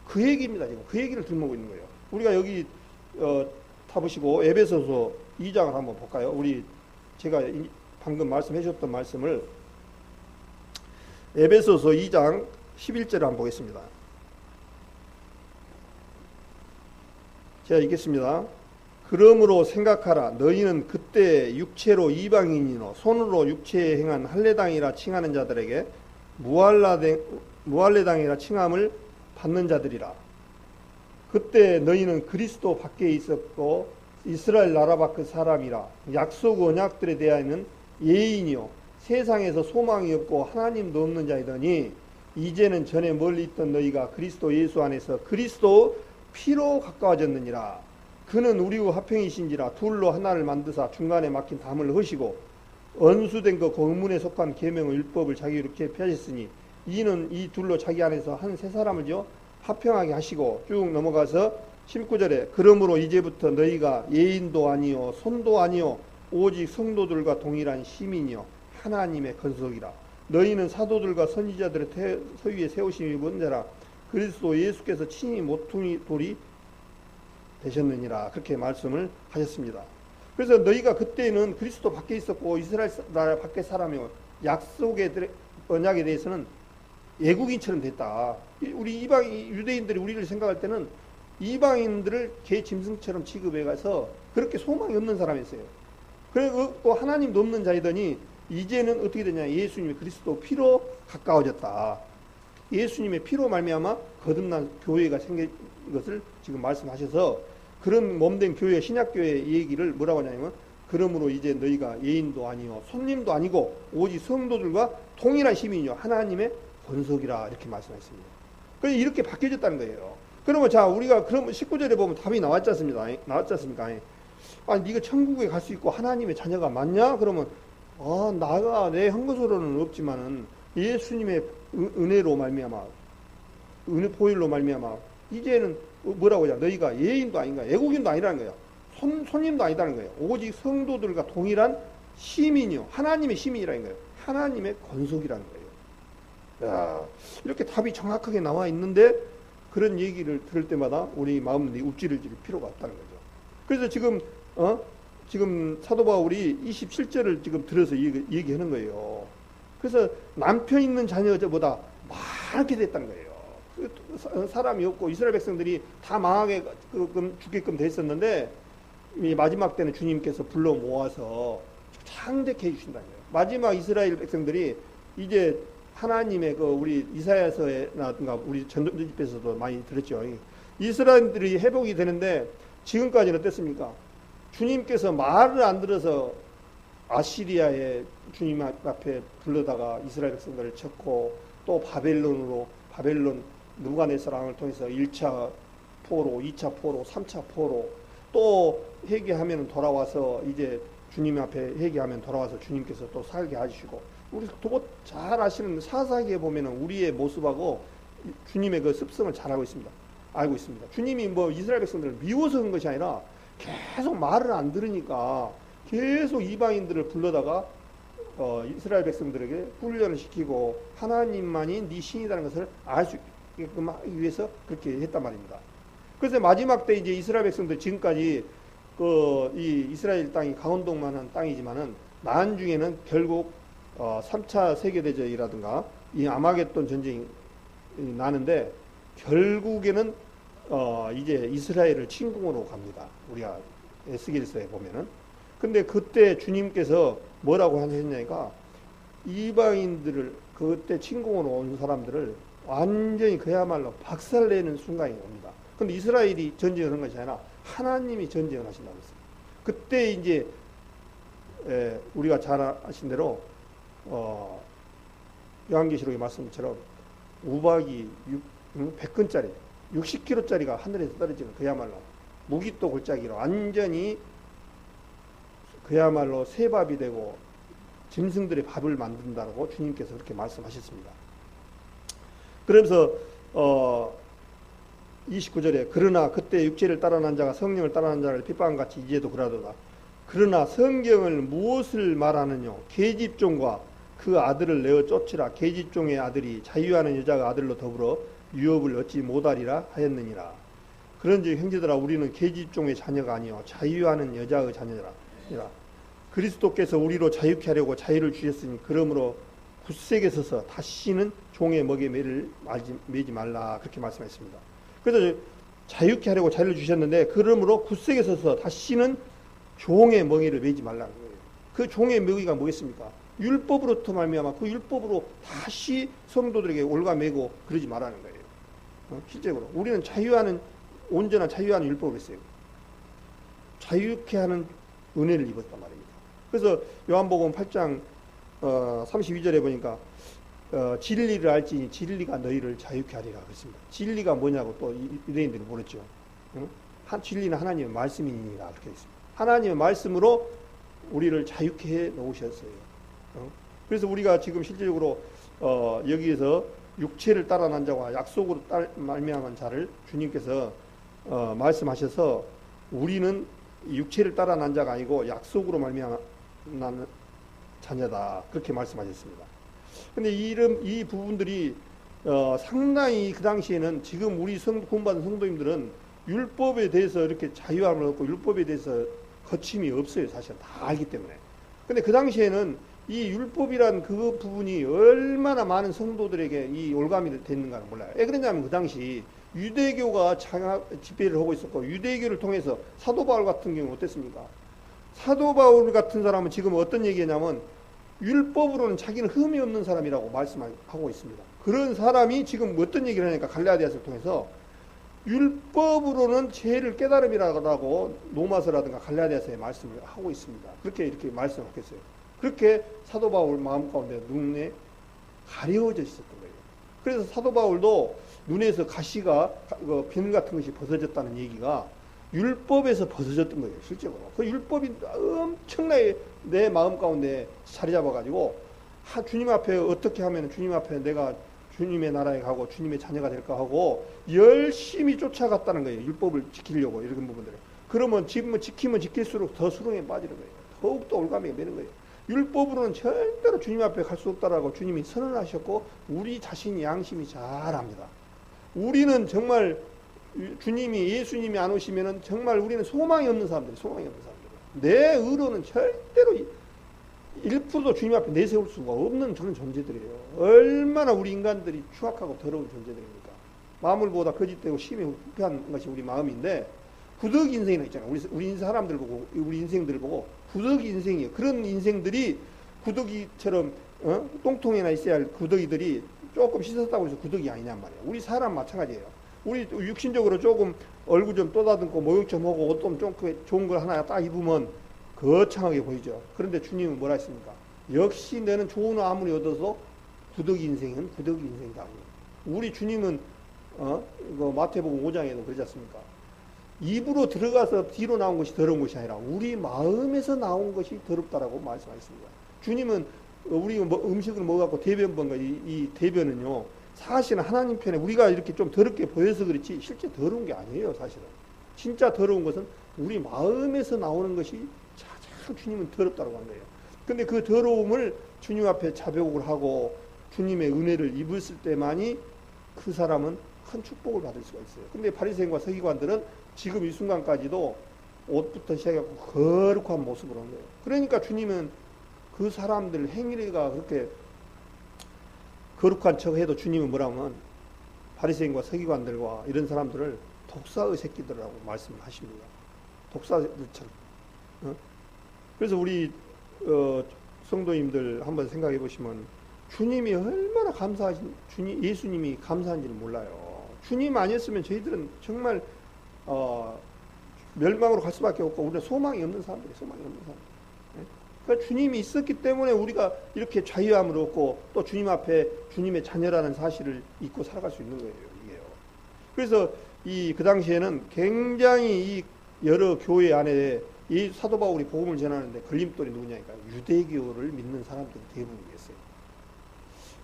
Speaker 1: 그 얘기입니다. 지금 그 얘기를 들먹고 있는 거예요. 우리가 여기 타보시고 에베소서 2장을 한번 볼까요? 제가 방금 말씀해 주셨던 말씀을 에베소서 2장 11절을 한번 보겠습니다. 제가 읽겠습니다. 그러므로 생각하라. 너희는 그때 육체로 이방인이노 손으로 육체에 행한 할례당이라 칭하는 자들에게 무할례당이라 칭함을 받는 자들이라. 그때 너희는 그리스도 밖에 있었고 이스라엘 나라 밖의 사람이라. 약속 언약들에 대하여는 예인이요 세상에서 소망이 없고 하나님도 없는 자이더니 이제는 전에 멀리 있던 너희가 그리스도 예수 안에서 그리스도 피로 가까워졌느니라. 그는 우리와 화평이신지라. 둘로 하나를 만드사 중간에 막힌 담을 허시고 언수된 그 공문에 속한 계명의 율법을 자기 이렇게 펴셨으니 이는 이 둘로 자기 안에서 한 세 사람을 화평하게 하시고 쭉 넘어가서 19절에 그러므로 이제부터 너희가 예인도 아니요 손도 아니요 오직 성도들과 동일한 시민이요 하나님의 건속이라. 너희는 사도들과 선지자들의 서위에 세우심이 입은 자라. 그리스도 예수께서 친히 모퉁이 돌이 되셨느니라. 그렇게 말씀을 하셨습니다. 그래서 너희가 그때는 그리스도 밖에 있었고 이스라엘 나라 밖에 사람이고 약속의 언약에 대해서는 외국인처럼 됐다. 우리 유대인들이 우리를 생각할 때는 이방인들을 개 짐승처럼 취급해 가서 그렇게 소망이 없는 사람이었어요. 그리고 또 하나님도 없는 자이더니 이제는 어떻게 되냐? 예수님이 그리스도 피로 가까워졌다. 예수님의 피로 말미암아 거듭난 교회가 생긴 것을 지금 말씀하셔서 그런 몸된 교회, 신약교회 얘기를 뭐라고 하냐면 그러므로 이제 너희가 예인도 아니요 손님도 아니고 오직 성도들과 동일한 시민이요 하나님의 권속이라 이렇게 말씀하셨습니다. 그래서 이렇게 바뀌어졌다는 거예요. 그러면 자 우리가 그러면 19절에 보면 답이 나왔지 않습니까? 아니 네가 천국에 갈 수 있고 하나님의 자녀가 맞냐? 그러면 나가 내 한 것으로는 없지만은 예수님의 은혜로 말미암아 은혜 보혈로 말미암아 이제는 뭐라고 하냐? 너희가 예인도 아닌가? 애국인도 아니라는 거야. 손님도 아니다는 거예요. 오직 성도들과 동일한 시민이요. 하나님의 시민이라는 거예요. 하나님의 권속이라는 거예요. 야, 이렇게 답이 정확하게 나와 있는데 그런 얘기를 들을 때마다 우리 마음이 욱질을 필요가 없다는 거죠. 그래서 지금 사도 바울이 27절을 지금 들어서 얘기하는 거예요. 그래서 남편 있는 자녀보다 많게 됐다는 거예요. 사람이 없고 이스라엘 백성들이 다 망하게 죽게끔 됐었는데 마지막 때는 주님께서 불러 모아서 창대케 해주신다는 거예요. 마지막 이스라엘 백성들이 이제 하나님의 우리 이사야서라든가 우리 전도집에서도 많이 들었죠. 이스라엘들이 회복이 되는데 지금까지는 어땠습니까? 주님께서 말을 안 들어서 아시리아에 주님 앞에 불러다가 이스라엘 백성들을 쳤고 또 바벨론 느부갓네살왕을 통해서 1차 포로, 2차 포로, 3차 포로 또 회개하면 돌아와서 이제 주님 앞에 회개하면 돌아와서 주님께서 또 살게 하시고 우리 잘 아시는 사사기에 보면은 우리의 모습하고 주님의 그 습성을 잘 알고 있습니다. 주님이 이스라엘 백성들을 미워서 그런 것이 아니라 계속 말을 안 들으니까 계속 이방인들을 불러다가 이스라엘 백성들에게 훈련을 시키고 하나님만이 네 신이라는 것을 알 수 있게끔 하기 위해서 그렇게 했단 말입니다. 그래서 마지막 때 이제 이스라엘 백성들 지금까지 이 이스라엘 땅이 강원도만한 땅이지만은 나중에는 결국 3차 세계대전이라든가 이 아마겟돈 전쟁이 나는데 결국에는 이제 이스라엘을 침공으로 갑니다. 우리가 에스겔서에 보면은. 근데 그때 주님께서 뭐라고 하셨냐니까 이방인들을 그때 침공으로 온 사람들을 완전히 그야말로 박살내는 순간이 옵니다. 근데 이스라엘이 전쟁을 한 것이 아니라 하나님이 전쟁을 하신다고 했어요. 그때 이제 우리가 잘 아신 대로 요한계시록의 말씀처럼 우박이 100근짜리 60kg짜리가 하늘에서 떨어지는 그야말로 무기또 골짜기로 완전히 그야말로 새밥이 되고 짐승들의 밥을 만든다고 주님께서 그렇게 말씀하셨습니다. 그러면서 29절에 그러나 그때 육체를 따라난 자가 성령을 따라난 자를 핍박한같이 이제도 그러하도다. 그러나 성경을 무엇을 말하느냐? 계집종과 그 아들을 내어 쫓으라. 계집종의 아들이 자유하는 여자가 아들로 더불어 유업을 얻지 못하리라 하였느니라. 그런즉 형제들아 우리는 계집종의 자녀가 아니요 자유하는 여자의 자녀라. 그리스도께서 우리로 자유케 하려고 자유를 주셨으니 그러므로 굳세게 서서 다시는 종의 먹에 매를 매지 말라 그렇게 말씀했습니다. 그래서 자유케 하려고 자유를 주셨는데 그러므로 굳세게 서서 다시는 종의 먹이를 매지 말라는 거예요. 그 종의 먹이가 뭐겠습니까? 율법으로부터 말미암아 그 율법으로 다시 성도들에게 올가매고 그러지 말라는 거예요. 실제로 우리는 온전한 자유하는 율법을 했어요. 자유케 하는 은혜를 입었단 말입니다. 그래서 요한복음 8장 32절에 보니까 진리를 알지니 진리가 너희를 자유케 하리라 그랬습니다. 진리가 뭐냐고 또 유대인들이 물었죠. 진리는 하나님의 말씀이니라 그렇게 했습니다. 하나님의 말씀으로 우리를 자유케 해 놓으셨어요. 그래서 우리가 지금 실질적으로 여기에서 육체를 따라 난 자와 약속으로 말미암은 자를 주님께서 말씀하셔서 우리는 육체를 따라 난 자가 아니고 약속으로 말미암은 자녀다 그렇게 말씀하셨습니다. 근데 이 부분들이 상당히 그 당시에는 지금 우리 구원받은 성도님들은 율법에 대해서 이렇게 자유함을 얻고 율법에 대해서 거침이 없어요. 사실 다 알기 때문에. 근데 그 당시에는 이 율법이란 그 부분이 얼마나 많은 성도들에게 이 올감이 됐는가는 몰라요. 왜 그러냐면 그 당시 유대교가 집회를 하고 있었고 유대교를 통해서 사도 바울 같은 경우는 어땠습니까? 사도 바울 같은 사람은 지금 어떤 얘기냐면 율법으로는 자기는 흠이 없는 사람이라고 말씀하고 있습니다. 그런 사람이 지금 어떤 얘기를 하니까 갈라디아서를 통해서 율법으로는 죄를 깨달음이라고 로마서라든가 갈라디아서에 말씀을 하고 있습니다. 그렇게 이렇게 말씀하겠어요. 그렇게 사도 바울 마음 가운데 눈에 가려져 있었던 거예요. 그래서 사도 바울도 눈에서 가시가 비늘 같은 것이 벗어졌다는 얘기가 율법에서 벗어졌던 거예요. 실제로 그 율법이 엄청나게 내 마음 가운데 자리 잡아가지고 주님 앞에 어떻게 하면 주님 앞에 내가 주님의 나라에 가고 주님의 자녀가 될까 하고 열심히 쫓아갔다는 거예요. 율법을 지키려고 이런 부분들을. 그러면 지키면 지킬수록 더 수렁에 빠지는 거예요. 더욱더 올가미가 되는 거예요. 율법으로는 절대로 주님 앞에 갈 수 없다라고 주님이 선언하셨고 우리 자신이 양심이 잘 압니다. 우리는 정말 예수님이 안 오시면은 정말 우리는 소망이 없는 사람들이 내 의로는 절대로 1%도 주님 앞에 내세울 수가 없는 그런 존재들이에요. 얼마나 우리 인간들이 추악하고 더러운 존재들입니까? 마물보다 거짓되고 심히 후패한 것이 우리 마음인데 구더기 인생이나 있잖아요. 우리 사람들 보고 우리 인생들 보고 구더기 인생이에요. 그런 인생들이 구더기처럼 똥통에나 있어야 할 구더기들이 조금 씻었다고 해서 구더기 아니냔 말이에요. 우리 사람 마찬가지예요. 우리 육신적으로 조금 얼굴 좀 떠다듬고 모욕 좀 하고 옷 좀 좋은 걸 하나 딱 입으면 거창하게 보이죠. 그런데 주님은 뭐라 했습니까? 역시 너는 좋은 아무리 얻어서 구더기 인생은 구더기 인생이다. 우리 주님은 이거 마태복음 5장에도 그러지 않습니까? 입으로 들어가서 뒤로 나온 것이 더러운 것이 아니라 우리 마음에서 나온 것이 더럽다라고 말씀하셨습니다. 주님은 우리 음식을 먹어갖고 대변 본 거, 이 대변은요, 사실은 하나님 편에 우리가 이렇게 좀 더럽게 보여서 그렇지 실제 더러운 게 아니에요. 사실은 진짜 더러운 것은 우리 마음에서 나오는 것이 가장 주님은 더럽다고 하는 거예요. 근데 그 더러움을 주님 앞에 자백을 하고 주님의 은혜를 입었을 때만이 그 사람은 큰 축복을 받을 수가 있어요. 근데 바리새인과 서기관들은 지금 이 순간까지도 옷부터 시작해서 거룩한 모습으로 한 거예요. 그러니까 주님은 그 사람들 행위가 그렇게 거룩한 척 해도 주님은 뭐라면 바리새인과 서기관들과 이런 사람들을 독사의 새끼들이라고 말씀을 하십니다. 독사들처럼. 그래서 우리 성도님들 한번 생각해 보시면 주님이 얼마나 예수님이 감사한지를 몰라요. 주님 아니었으면 저희들은 정말 멸망으로 갈 수밖에 없고 우리는 소망이 없는 사람들이 그러니까 주님이 있었기 때문에 우리가 이렇게 자유함을 얻고 또 주님 앞에 주님의 자녀라는 사실을 잊고 살아갈 수 있는 거예요. 이게요. 그래서 그 당시에는 굉장히 이 여러 교회 안에 이 사도 바울이 복음을 전하는데 걸림돌이 누구냐니까 유대교를 믿는 사람들이 대부분이었어요.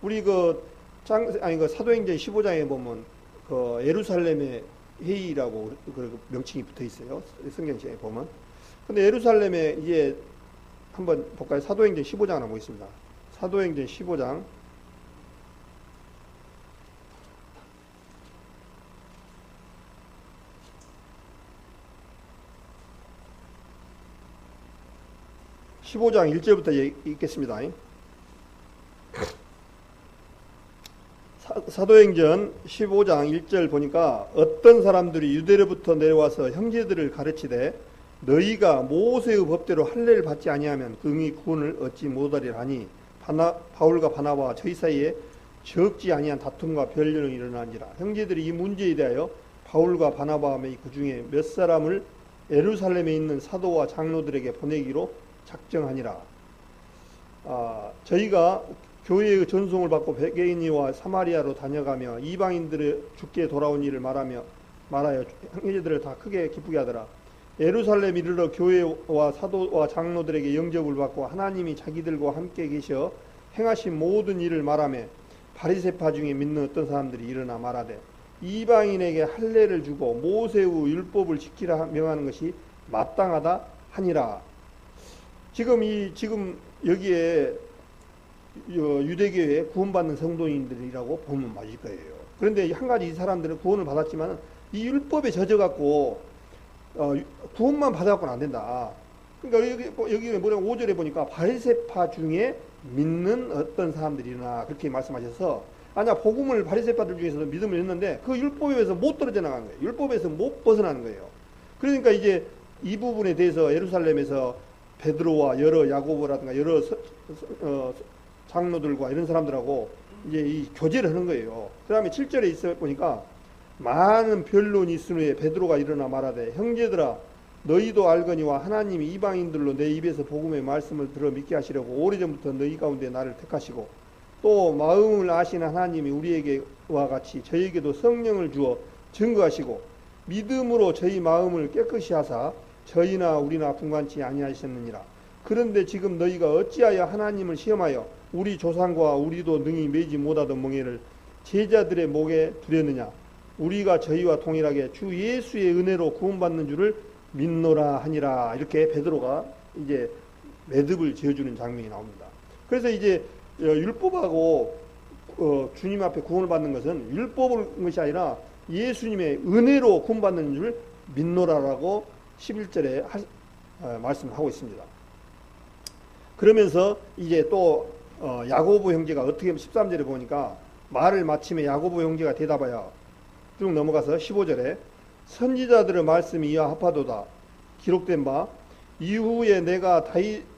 Speaker 1: 우리 그 사도행전 15장에 보면 그 예루살렘의 회의라고 그 명칭이 붙어 있어요. 성경책에 보면. 근데 예루살렘에 이제 한번 볼까요? 사도행전 15장 하나 보겠습니다. 사도행전 15장 15장 1절부터 읽겠습니다. 사도행전 15장 1절 보니까 어떤 사람들이 유대로부터 내려와서 형제들을 가르치되 너희가 모세의 법대로 할례를 받지 아니하면 긍이 구원을 얻지 못하리라 하니 바울과 바나바와 저희 사이에 적지 아니한 다툼과 변론이 일어나니라. 형제들이 이 문제에 대하여 바울과 바나바와 그 중에 몇 사람을 예루살렘에 있는 사도와 장로들에게 보내기로 작정하니라. 저희가 교회의 전송을 받고 백개인이와 사마리아로 다녀가며 이방인들의 죽게 돌아온 일을 말하여 형제들을 다 크게 기쁘게 하더라. 예루살렘 이르러 교회와 사도와 장로들에게 영접을 받고 하나님이 자기들과 함께 계셔 행하신 모든 일을 말하며 바리새파 중에 믿는 어떤 사람들이 일어나 말하되 이방인에게 할례를 주고 모세의 율법을 지키라 명하는 것이 마땅하다 하니라. 지금 여기에 유대교회 구원받는 성도인들이라고 보면 맞을 거예요. 그런데 한 가지 이 사람들은 구원을 받았지만 이 율법에 젖어갖고 구원만 받아갖고는 안 된다. 그러니까 여기 뭐냐면 5절에 보니까 바리새파 중에 믿는 어떤 사람들이 일어나 그렇게 말씀하셔서 아니야 복음을 바리새파들 중에서도 믿음을 했는데 그 율법에서 못 떨어져 나간 거예요. 율법에서 못 벗어나는 거예요. 그러니까 이제 이 부분에 대해서 예루살렘에서 베드로와 여러 야고보라든가 여러 장로들과 이런 사람들하고 이제 이 교제를 하는 거예요. 그 다음에 7절에 있어 보니까 많은 변론이 있은 후에 베드로가 일어나 말하되 형제들아 너희도 알거니와 하나님이 이방인들로 내 입에서 복음의 말씀을 들어 믿게 하시려고 오래전부터 너희 가운데 나를 택하시고 또 마음을 아시는 하나님이 우리에게와 같이 저희에게도 성령을 주어 증거하시고 믿음으로 저희 마음을 깨끗이 하사 저희나 우리나 분간치 아니하셨느니라. 그런데 지금 너희가 어찌하여 하나님을 시험하여 우리 조상과 우리도 능히 매지 못하던 멍에를 제자들의 목에 두렸느냐. 우리가 저희와 동일하게 주 예수의 은혜로 구원받는 줄을 믿노라 하니라. 이렇게 베드로가 이제 매듭을 지어주는 장면이 나옵니다. 그래서 이제 율법하고 주님 앞에 구원을 받는 것은 율법을 것이 아니라 예수님의 은혜로 구원받는 줄 믿노라라고 11절에 말씀을 하고 있습니다. 그러면서 이제 또 야고보 형제가 어떻게 13절에 보니까 말을 마침에 야고보 형제가 대답하여 쭉 넘어가서 15절에 선지자들의 말씀이 이와 합하도다 기록된 바 이후에 내가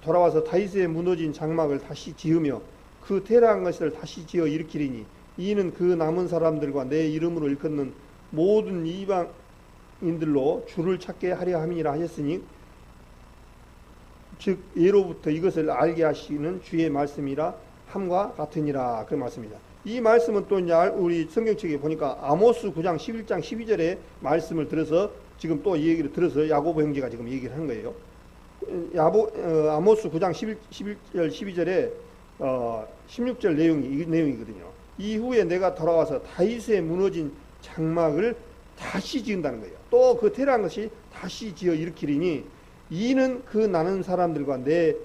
Speaker 1: 돌아와서 다윗의 무너진 장막을 다시 지으며 그 테러한 것을 다시 지어 일으키리니 이는 그 남은 사람들과 내 이름으로 일컫는 모든 이방인들로 주를 찾게 하려 함이라 하셨으니 즉 예로부터 이것을 알게 하시는 주의 말씀이라 함과 같으니라. 그 말씀입니다. 이 말씀은 또 이제 우리 성경책에 보니까 아모스 9장 11장 12절의 말씀을 들어서 지금 또 이 얘기를 들어서 야고보 형제가 지금 얘기를 하는 거예요. 아모스 9장 11절 12절에 16절 내용이 이 내용이거든요. 이후에 내가 돌아와서 다윗의 무너진 장막을 다시 지은다는 거예요. 또 그 테러한 것이 다시 지어 일으키리니 이는 그 나는 사람들과 내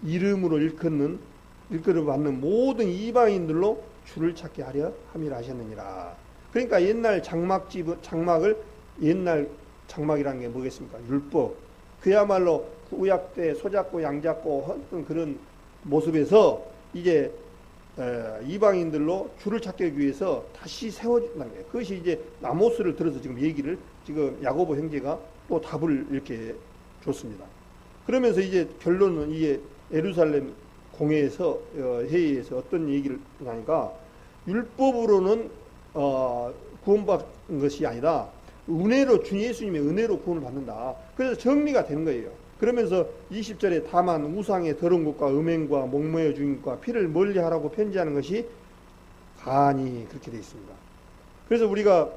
Speaker 1: 이름으로 일컬어 받는 모든 이방인들로 주를 찾게 하려 함이라 하셨느니라. 그러니까 옛날 장막을 옛날 장막이라는 게 뭐겠습니까? 율법. 그야말로 구약 때 소잡고 양잡고 했던 그런 모습에서 이제 이방인들로 주를 찾기 위해서 다시 세워진다는 거예요. 그것이 이제 아모스를 들어서 지금 얘기를 지금 야고보 형제가 또 답을 이렇게 줬습니다. 그러면서 이제 결론은 이게 예루살렘 공회에서 회의에서 어떤 얘기를 하니까 율법으로는 구원받은 것이 아니라 은혜로 주 예수님의 은혜로 구원을 받는다. 그래서 정리가 되는 거예요. 그러면서 20절에 다만 우상의 더러운 것과 음행과 목매어 죽임과 피를 멀리하라고 편지하는 것이 간이 그렇게 되어 있습니다. 그래서 우리가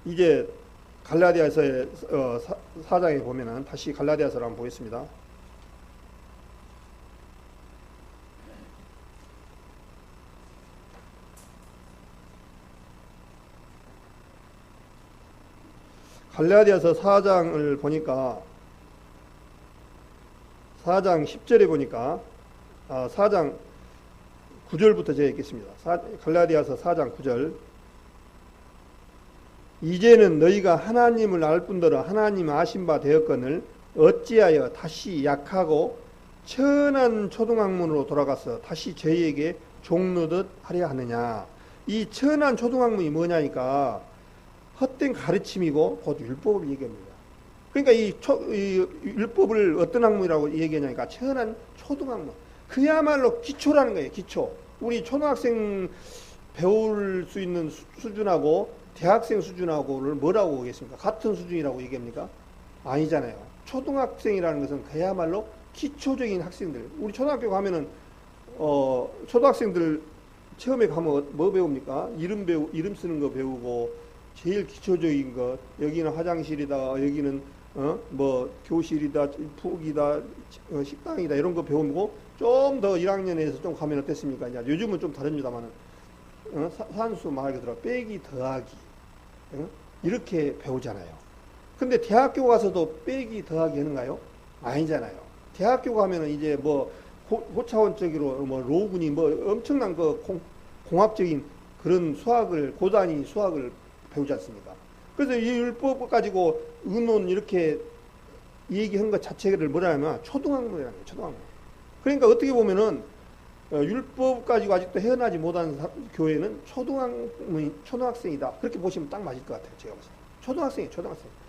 Speaker 1: 이제 갈라디아서의 4장에 보면은 다시 갈라디아서를 한번 보겠습니다. 갈라디아서 4장을 보니까 4장 10절에 보니까 4장 9절부터 제가 읽겠습니다. 갈라디아서 4장 9절 이제는 너희가 하나님을 알 뿐더러 하나님 아신 바 되었거늘 어찌하여 다시 약하고 천한 초등학문으로 돌아가서 다시 저희에게 종노릇 하려 하느냐. 이 천한 초등학문이 뭐냐니까 헛된 가르침이고 곧 율법을 얘기합니다. 그러니까 이 율법을 어떤 학문이라고 얘기하냐니까 천한 초등학문. 그야말로 기초라는 거예요. 기초. 우리 초등학생 배울 수 있는 수준하고 대학생 수준하고를 뭐라고 하겠습니까? 같은 수준이라고 얘기합니까? 아니잖아요. 초등학생이라는 것은 그야말로 기초적인 학생들. 우리 초등학교 가면은 초등학생들 처음에 가면 뭐 배웁니까? 이름 쓰는 거 배우고 제일 기초적인 것. 여기는 화장실이다. 여기는 뭐 교실이다. 푹이다. 식당이다. 이런 거 배우고 좀 더 1학년에서 좀 가면 어땠습니까? 이제 요즘은 좀 다릅니다만은 산수 말 그대로 빼기 더하기 이렇게 배우잖아요. 근데 대학교 가서도 빼기 더하기 하는가요? 아니잖아요. 대학교 가면은 이제 뭐 고차원적으로 뭐 로군이 뭐 엄청난 그 공학적인 그런 수학을 고단위 수학을 배우지 않습니까? 그래서 이 율법 가지고 의논 이렇게 얘기한 것 자체를 뭐라냐면 초등학문이라는 거예요. 초등학문. 그러니까 어떻게 보면은 율법 가지고 아직도 헤어나지 못한 교회는 초등학생이다. 그렇게 보시면 딱 맞을 것 같아요. 제가 봤을 때. 초등학생.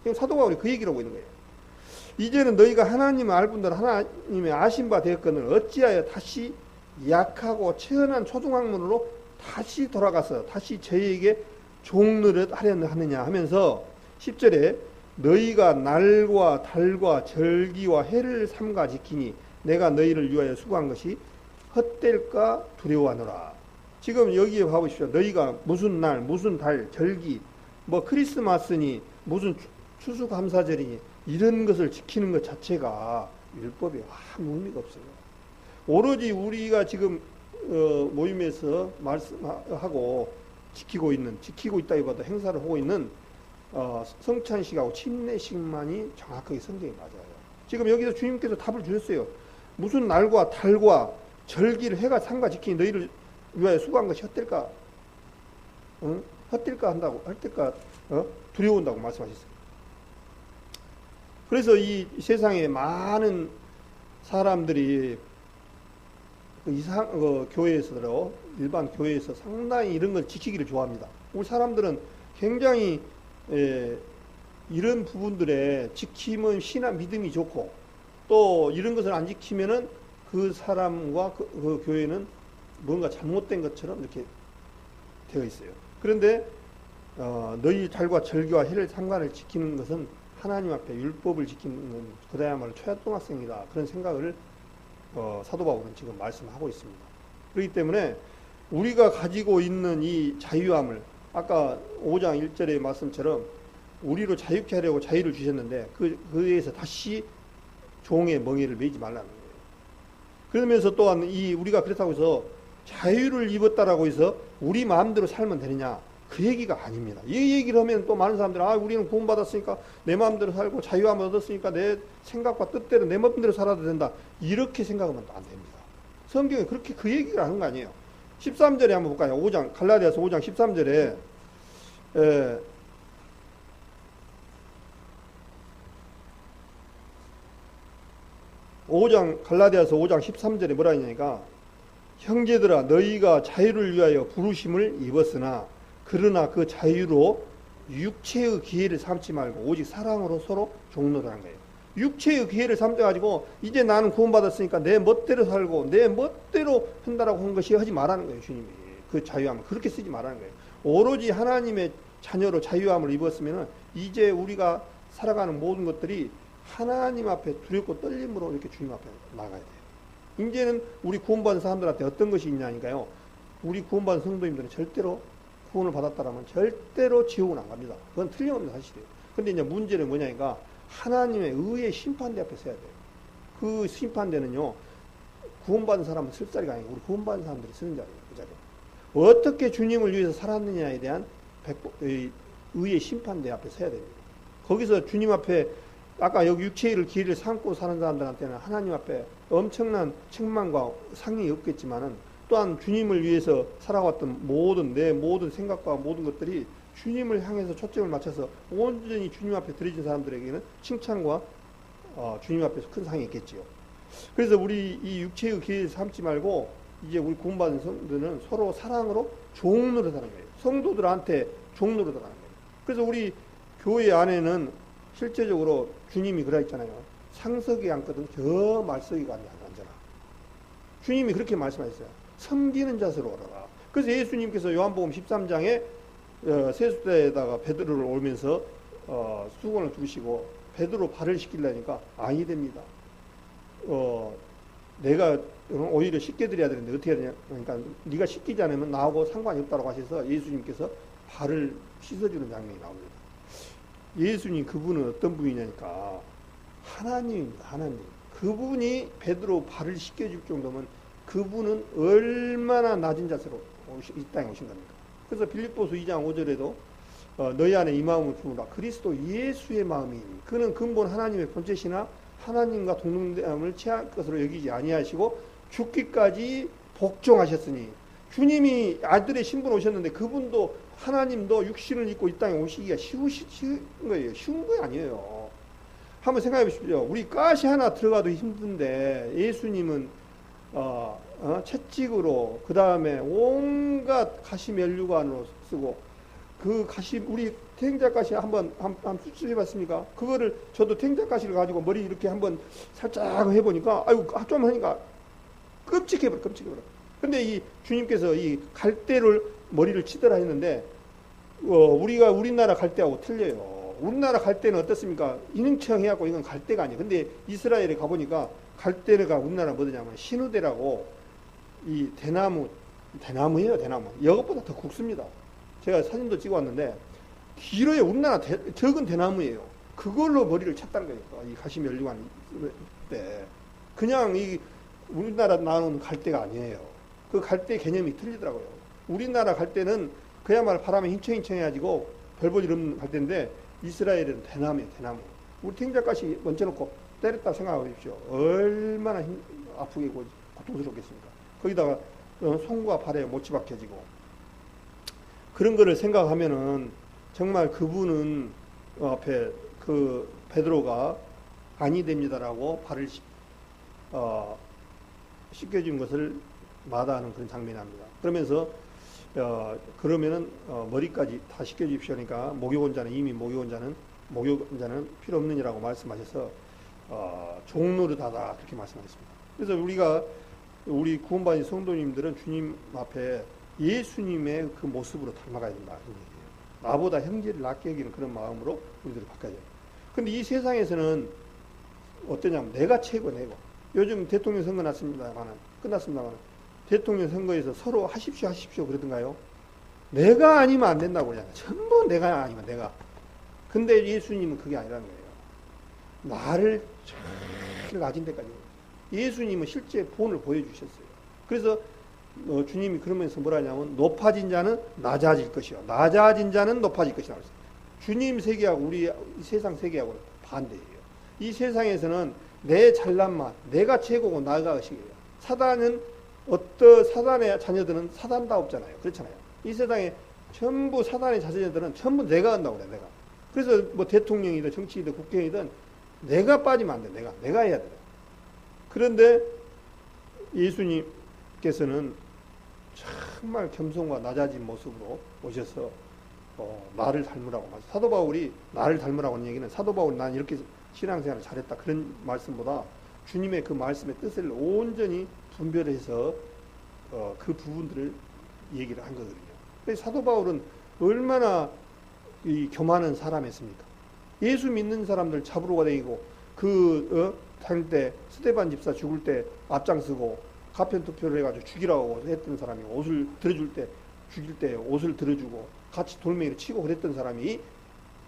Speaker 1: 지금 사도가 우리 그 얘기를 하고 있는 거예요. 이제는 너희가 하나님을 알 분들 하나님의 아신 바 되었거늘 어찌하여 다시 약하고 체언한 초등학문으로 다시 돌아가서 다시 저희에게 종노릇 하려 하느냐 하면서 10절에 너희가 날과 달과 절기와 해를 삼가 지키니 내가 너희를 위하여 수고한 것이 헛될까 두려워하노라. 지금 여기에 봐보십시오. 너희가 무슨 날, 무슨 달, 절기, 뭐 크리스마스니 무슨 추수감사절이니 이런 것을 지키는 것 자체가 율법에 아무 의미가 없어요. 오로지 우리가 지금 모임에서 말씀하고 지키고 있다기보다 행사를 하고 있는 성찬식하고 침례식만이 정확하게 성경에 맞아요. 지금 여기서 주님께서 답을 주셨어요. 무슨 날과 달과 절기를 해가 삼가 지키니 너희를 위하여 수고한 것이 헛될까? 헛될까 한다고 헛될까 두려운다고 말씀하셨어요. 그래서 이 세상에 많은 사람들이 교회에서도 일반 교회에서 상당히 이런 걸 지키기를 좋아합니다. 우리 사람들은 굉장히 이런 부분들에 지키면 신앙 믿음이 좋고 또 이런 것을 안 지키면은 그 사람과 그 교회는 뭔가 잘못된 것처럼 이렇게 되어 있어요. 그런데 너희 달과 절기와 해를 상관을 지키는 것은 하나님 앞에 율법을 지키는 그야말로 초등학생이다 그런 생각을 사도 바울은 지금 말씀하고 있습니다. 그렇기 때문에 우리가 가지고 있는 이 자유함을 아까 5장 1절의 말씀처럼 우리로 자유케 하려고 자유를 주셨는데 그에서 다시 종의 멍에를 매지 말라는 거예요. 그러면서 또한 우리가 그렇다고 해서 자유를 입었다라고 해서 우리 마음대로 살면 되느냐 그 얘기가 아닙니다. 이 얘기를 하면 또 많은 사람들은 우리는 구원받았으니까 내 마음대로 살고 자유함을 얻었으니까 내 생각과 뜻대로 내 마음대로 살아도 된다 이렇게 생각하면 안 됩니다. 성경에 그렇게 그 얘기를 하는 거 아니에요. 13절에 한번 볼까요? 갈라디아서 5장 13절에 5장 갈라디아서 5장 13절에 뭐라 했냐니까 형제들아 너희가 자유를 위하여 부르심을 입었으나 그러나 그 자유로 육체의 기회를 삼지 말고 오직 사랑으로 서로 종노라는 거예요. 육체의 기회를 삼져가지고 이제 나는 구원받았으니까 내 멋대로 살고 내 멋대로 한다라고 한 것이 하지 말라는 거예요. 주님이 그 자유함을 그렇게 쓰지 말라는 거예요. 오로지 하나님의 자녀로 자유함을 입었으면 이제 우리가 살아가는 모든 것들이 하나님 앞에 두렵고 떨림으로 이렇게 주님 앞에 나가야 돼요. 이제는 우리 구원받은 사람들한테 어떤 것이 있냐니까요. 우리 구원받은 성도님들은 절대로 구원을 받았다라면 절대로 지옥은 안 갑니다. 그건 틀림없는 사실이에요. 근데 이제 문제는 뭐냐니까 하나님의 의의 심판대 앞에 서야 돼요. 그 심판대는요, 구원받은 사람은 쓸 자리가 아니고 우리 구원받은 사람들이 쓰는 자리예요. 그 자리. 어떻게 주님을 위해서 살았느냐에 대한 의의 심판대 앞에 서야 됩니다. 거기서 주님 앞에 아까 여기 육체의 기회를 삼고 사는 사람들한테는 하나님 앞에 엄청난 책망과 상이 없겠지만은 또한 주님을 위해서 살아왔던 내 모든 생각과 모든 것들이 주님을 향해서 초점을 맞춰서 온전히 주님 앞에 드려진 사람들에게는 칭찬과 주님 앞에서 큰 상이 있겠지요. 그래서 우리 이 육체의 기회를 삼지 말고 이제 우리 구원받은 성도들은 서로 사랑으로 종노릇하는 거예요. 성도들한테 종노릇하는 거예요. 그래서 우리 교회 안에는 실제적으로 주님이 그러 있잖아요. 상석에 앉거든 저 말석에 앉아라. 주님이 그렇게 말씀하셨어요. 섬기는 자세로 오라라. 그래서 예수님께서 요한복음 13장에 세수대에다가 베드로를 올면서 수건을 두시고 베드로 발을 씻기려니까 아니 됩니다. 내가 오히려 씻게 드려야 되는데 어떻게 해야 되냐. 그러니까 네가 씻기지 않으면 나하고 상관이 없다고 하셔서 예수님께서 발을 씻어주는 장면이 나옵니다. 예수님 그분은 어떤 분이냐니까 하나님입니다. 하나님. 그분이 베드로 발을 씻겨줄 정도면 그분은 얼마나 낮은 자세로 이 땅에 오신 겁니까? 그래서 빌립보서 2장 5절에도 너희 안에 이 마음을 품으라. 그리스도 예수의 마음이니 그는 근본 하나님의 본체시나 하나님과 동등됨을 취할 것으로 여기지 아니하시고 죽기까지 복종하셨으니 주님이 아들의 신분 오셨는데 그분도 하나님도 육신을 입고 이 땅에 오시기가 쉬운 거예요. 쉬운 거 아니에요. 한번 생각해 보십시오. 우리 가시 하나 들어가도 힘든데 예수님은 채찍으로 그 다음에 온갖 가시 면류관으로 쓰고 그 가시, 우리 태행자가시 한번 수술해봤습니까? 그거를 저도 태행자가시를 가지고 머리 이렇게 한번 살짝 해보니까 아이고 좀 하니까 끔찍해버려, 끔찍해버려. 근데 이 주님께서 이 갈대를 머리를 치더라 했는데 우리나라 갈대하고 틀려요. 우리나라 갈대는 어떻습니까? 인형체형해갖고 이건 갈대가 아니에요. 근데 이스라엘에 가보니까 갈대가 우리나라 뭐냐면 신우대라고 이 대나무예요, 대나무. 이것보다 더 굵습니다. 제가 사진도 찍어왔는데 길어요. 우리나라 적은 대나무예요. 그걸로 머리를 쳤다는 거예요. 이 가시 면류관 때 그냥 이 우리나라 나오는 갈대가 아니에요. 그 갈대 개념이 틀리더라고요. 우리나라 갈대는 그야말로 바람에 흰청흰청해가지고 별 볼 일 없는 갈대인데 이스라엘은 대나무예요, 대나무. 우리 탱자가시 얹혀놓고 때렸다 생각해 보십시오. 얼마나 아프게 고통스럽겠습니까? 거기다가 손과 발에 못이 박혀지고 그런 거를 생각하면은 정말 그분은 앞에 그 베드로가 아니 됩니다라고 발을 씻겨준 것을 마다하는 그런 장면이 납니다. 그러면서 그러면은 머리까지 다 씻겨주십시오. 그러니까 목욕원자는 이미 목욕원자는 필요 없느니라고 말씀하셔서 종노릇하다 그렇게 말씀하셨습니다. 그래서 우리 구원받은 성도님들은 주님 앞에 예수님의 그 모습으로 닮아가야 된다 이런 얘기예요. 나보다 형제를 낮게 여기는 그런 마음으로 우리들을 바꿔야 돼요. 근데 이 세상에서는 어떠냐면 내가 최고 내고 요즘 대통령 선거 끝났습니다만 대통령 선거에서 서로 하십시오 그러던가요? 내가 아니면 안 된다고 그러잖아요. 전부 내가 아니면 내가. 근데 예수님은 그게 아니라는 거예요. 나를 제일 낮은 데까지. 예수님은 실제 본을 보여주셨어요. 그래서 주님이 그러면서 뭐라 하냐면 높아진 자는 낮아질 것이요. 낮아진 자는 높아질 것이라고 했어요. 주님 세계하고 우리 세상 세계하고는 반대예요. 이 세상에서는 내 잘난만, 내가 최고고 나가 의식이에요. 사단의 자녀들은 사단다 없잖아요. 그렇잖아요. 이 세상에 전부 사단의 자녀들은 전부 내가 한다고 그래, 내가. 그래서 뭐 대통령이든 정치이든 국회의든 내가 빠지면 안 돼, 내가 해야 돼. 그런데 예수님께서는 정말 겸손과 낮아진 모습으로 오셔서 나를 닮으라고 말씀. 사도 바울이 나를 닮으라고 하는 얘기는 사도 바울이 난 이렇게 신앙생활을 잘했다 그런 말씀보다 주님의 그 말씀의 뜻을 온전히 분별해서 그 부분들을 얘기를 한 거거든요. 그래서 사도 바울은 얼마나 이 교만한 사람이었습니까? 예수 믿는 사람들 잡으러 다니고 다닐 때 스데반 집사 죽을 때 앞장서고 가편 투표를 해가지고 죽이라고 했던 사람이 옷을 들어줄 때 죽일 때 옷을 들어주고 같이 돌멩이를 치고 그랬던 사람이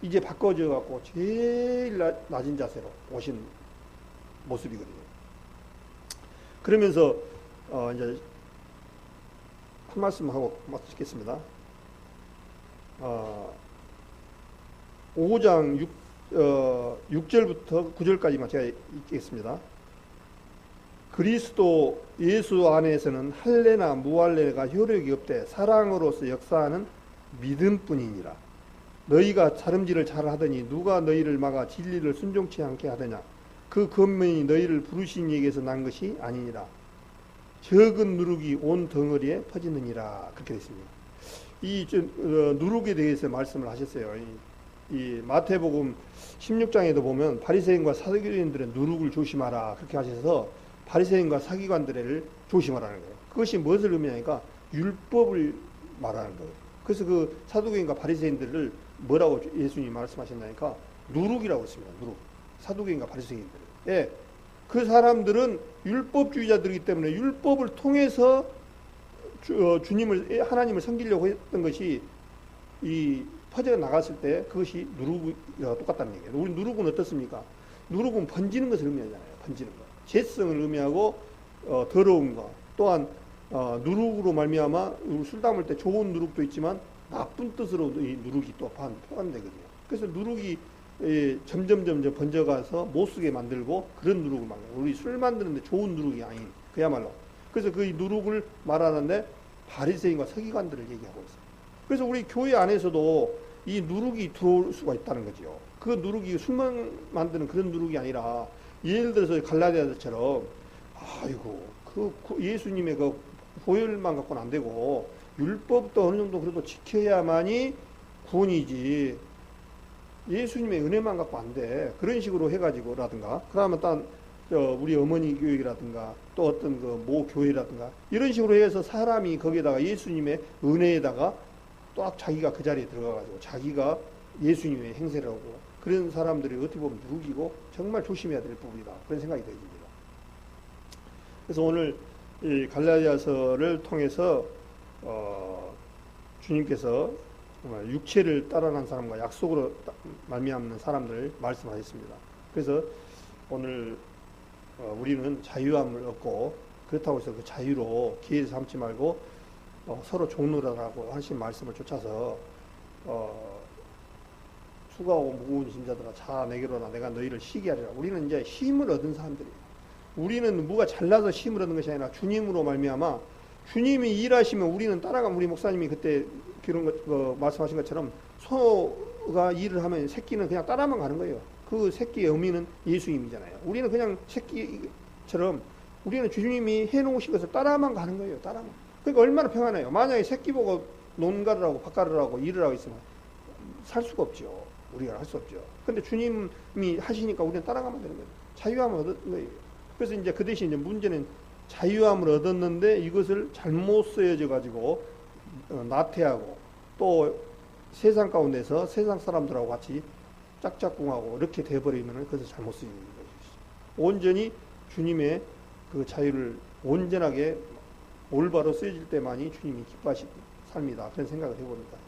Speaker 1: 이제 바꿔져 갖고 제일 낮은 자세로 오신 모습이거든요. 그러면서 이제 한 말씀 하고 마치겠습니다. 5장 6절부터 9절까지만 제가 읽겠습니다. 그리스도 예수 안에서는 할례나 무할례가 효력이 없되 사랑으로서 역사하는 믿음뿐이니라. 너희가 자름질을 잘하더니 누가 너희를 막아 진리를 순종치 않게 하더냐. 그 권면이 너희를 부르신 이에게서 난 것이 아니니라. 적은 누룩이 온 덩어리에 퍼지느니라. 그렇게 됐습니다. 이 누룩에 대해서 말씀을 하셨어요. 이 마태복음 16장에도 보면 바리새인과 사기관들은 누룩을 조심하라 그렇게 하셔서 바리새인과 사기관들을 조심하라는 거예요. 그것이 무엇을 의미하니까 율법을 말하는 거예요. 그래서 그 사두개인과 바리새인들을 뭐라고 예수님이 말씀하셨나니까 누룩이라고 했습니다. 누룩. 사두개인과 바리새인들. 예. 그 사람들은 율법주의자들이기 때문에 율법을 통해서 하나님을 섬기려고 했던 것이 이 퍼져 나갔을 때 그것이 누룩이랑 똑같다는 얘기예요. 우리 누룩은 어떻습니까? 누룩은 번지는 것을 의미하잖아요. 번지는 것. 죄성을 의미하고 더러운 것. 또한 누룩으로 말미암아 술 담을 때 좋은 누룩도 있지만 나쁜 뜻으로 이 누룩이 또 포함되거든요. 그래서 누룩이 점점 번져가서 못 쓰게 만들고 그런 누룩을 만들고 우리 술 만드는데 좋은 누룩이 아닌 그야말로. 그래서 그 누룩을 말하는데 바리새인과 서기관들을 얘기하고 있어요. 그래서 우리 교회 안에서도 이 누룩이 들어올 수가 있다는 거죠. 그 누룩이 술만 만드는 그런 누룩이 아니라 예를 들어서 갈라디아처럼 아이고 그 예수님의 그 보혈만 갖고는 안 되고 율법도 어느 정도 그래도 지켜야만이 구원이지 예수님의 은혜만 갖고 안 돼. 그런 식으로 해가지고라든가, 그러면 우리 어머니 교육이라든가 또 어떤 그 모 교회라든가 이런 식으로 해서 사람이 거기에다가 예수님의 은혜에다가 또 자기가 그 자리에 들어가가지고 자기가 예수님의 행세를 하고, 그런 사람들이 어떻게 보면 누기고 정말 조심해야 될 부분이다, 그런 생각이 들습니다. 그래서 오늘 이 갈라디아서를 통해서 주님께서 정말 육체를 따라난 사람과 약속으로 말미암는 사람들을 말씀하셨습니다. 그래서 오늘 우리는 자유함을 얻고, 그렇다고 해서 그 자유로 기회를 삼지 말고 서로 종노라라고 하신 말씀을 쫓아서 수고하고 무거운 짐자들아 자 내게로나 내가 너희를 쉬게 하리라. 우리는 이제 힘을 얻은 사람들이에요. 우리는 뭐가 잘나서 힘을 얻는 것이 아니라 주님으로 말미암아 주님이 일하시면 우리는 따라가면, 우리 목사님이 그때 그런 말씀하신 것처럼 소가 일을 하면 새끼는 그냥 따라만 가는 거예요. 그 새끼의 의미는 예수님이잖아요. 우리는 그냥 새끼처럼 우리는 주님이 해놓으신 것을 따라만 가는 거예요. 따라만. 그러니까 얼마나 평안해요. 만약에 새끼 보고 논가를 하고 밭가를 하고 일을 하고 있으면 살 수가 없죠. 우리가 할 수 없죠. 근데 주님이 하시니까 우리는 따라가면 되는 거예요. 자유함을 얻은 거예요. 그래서 이제 그 대신 이제 문제는 자유함을 얻었는데 이것을 잘못 쓰여져 가지고 나태하고 또 세상 가운데서 세상 사람들하고 같이 짝짝꿍하고 이렇게 돼버리면 그것을 잘못 쓰이는 것이죠. 온전히 주님의 그 자유를 온전하게 올바로 쓰여질 때만이 주님이 기뻐하시는 삶이다, 그런 생각을 해봅니다.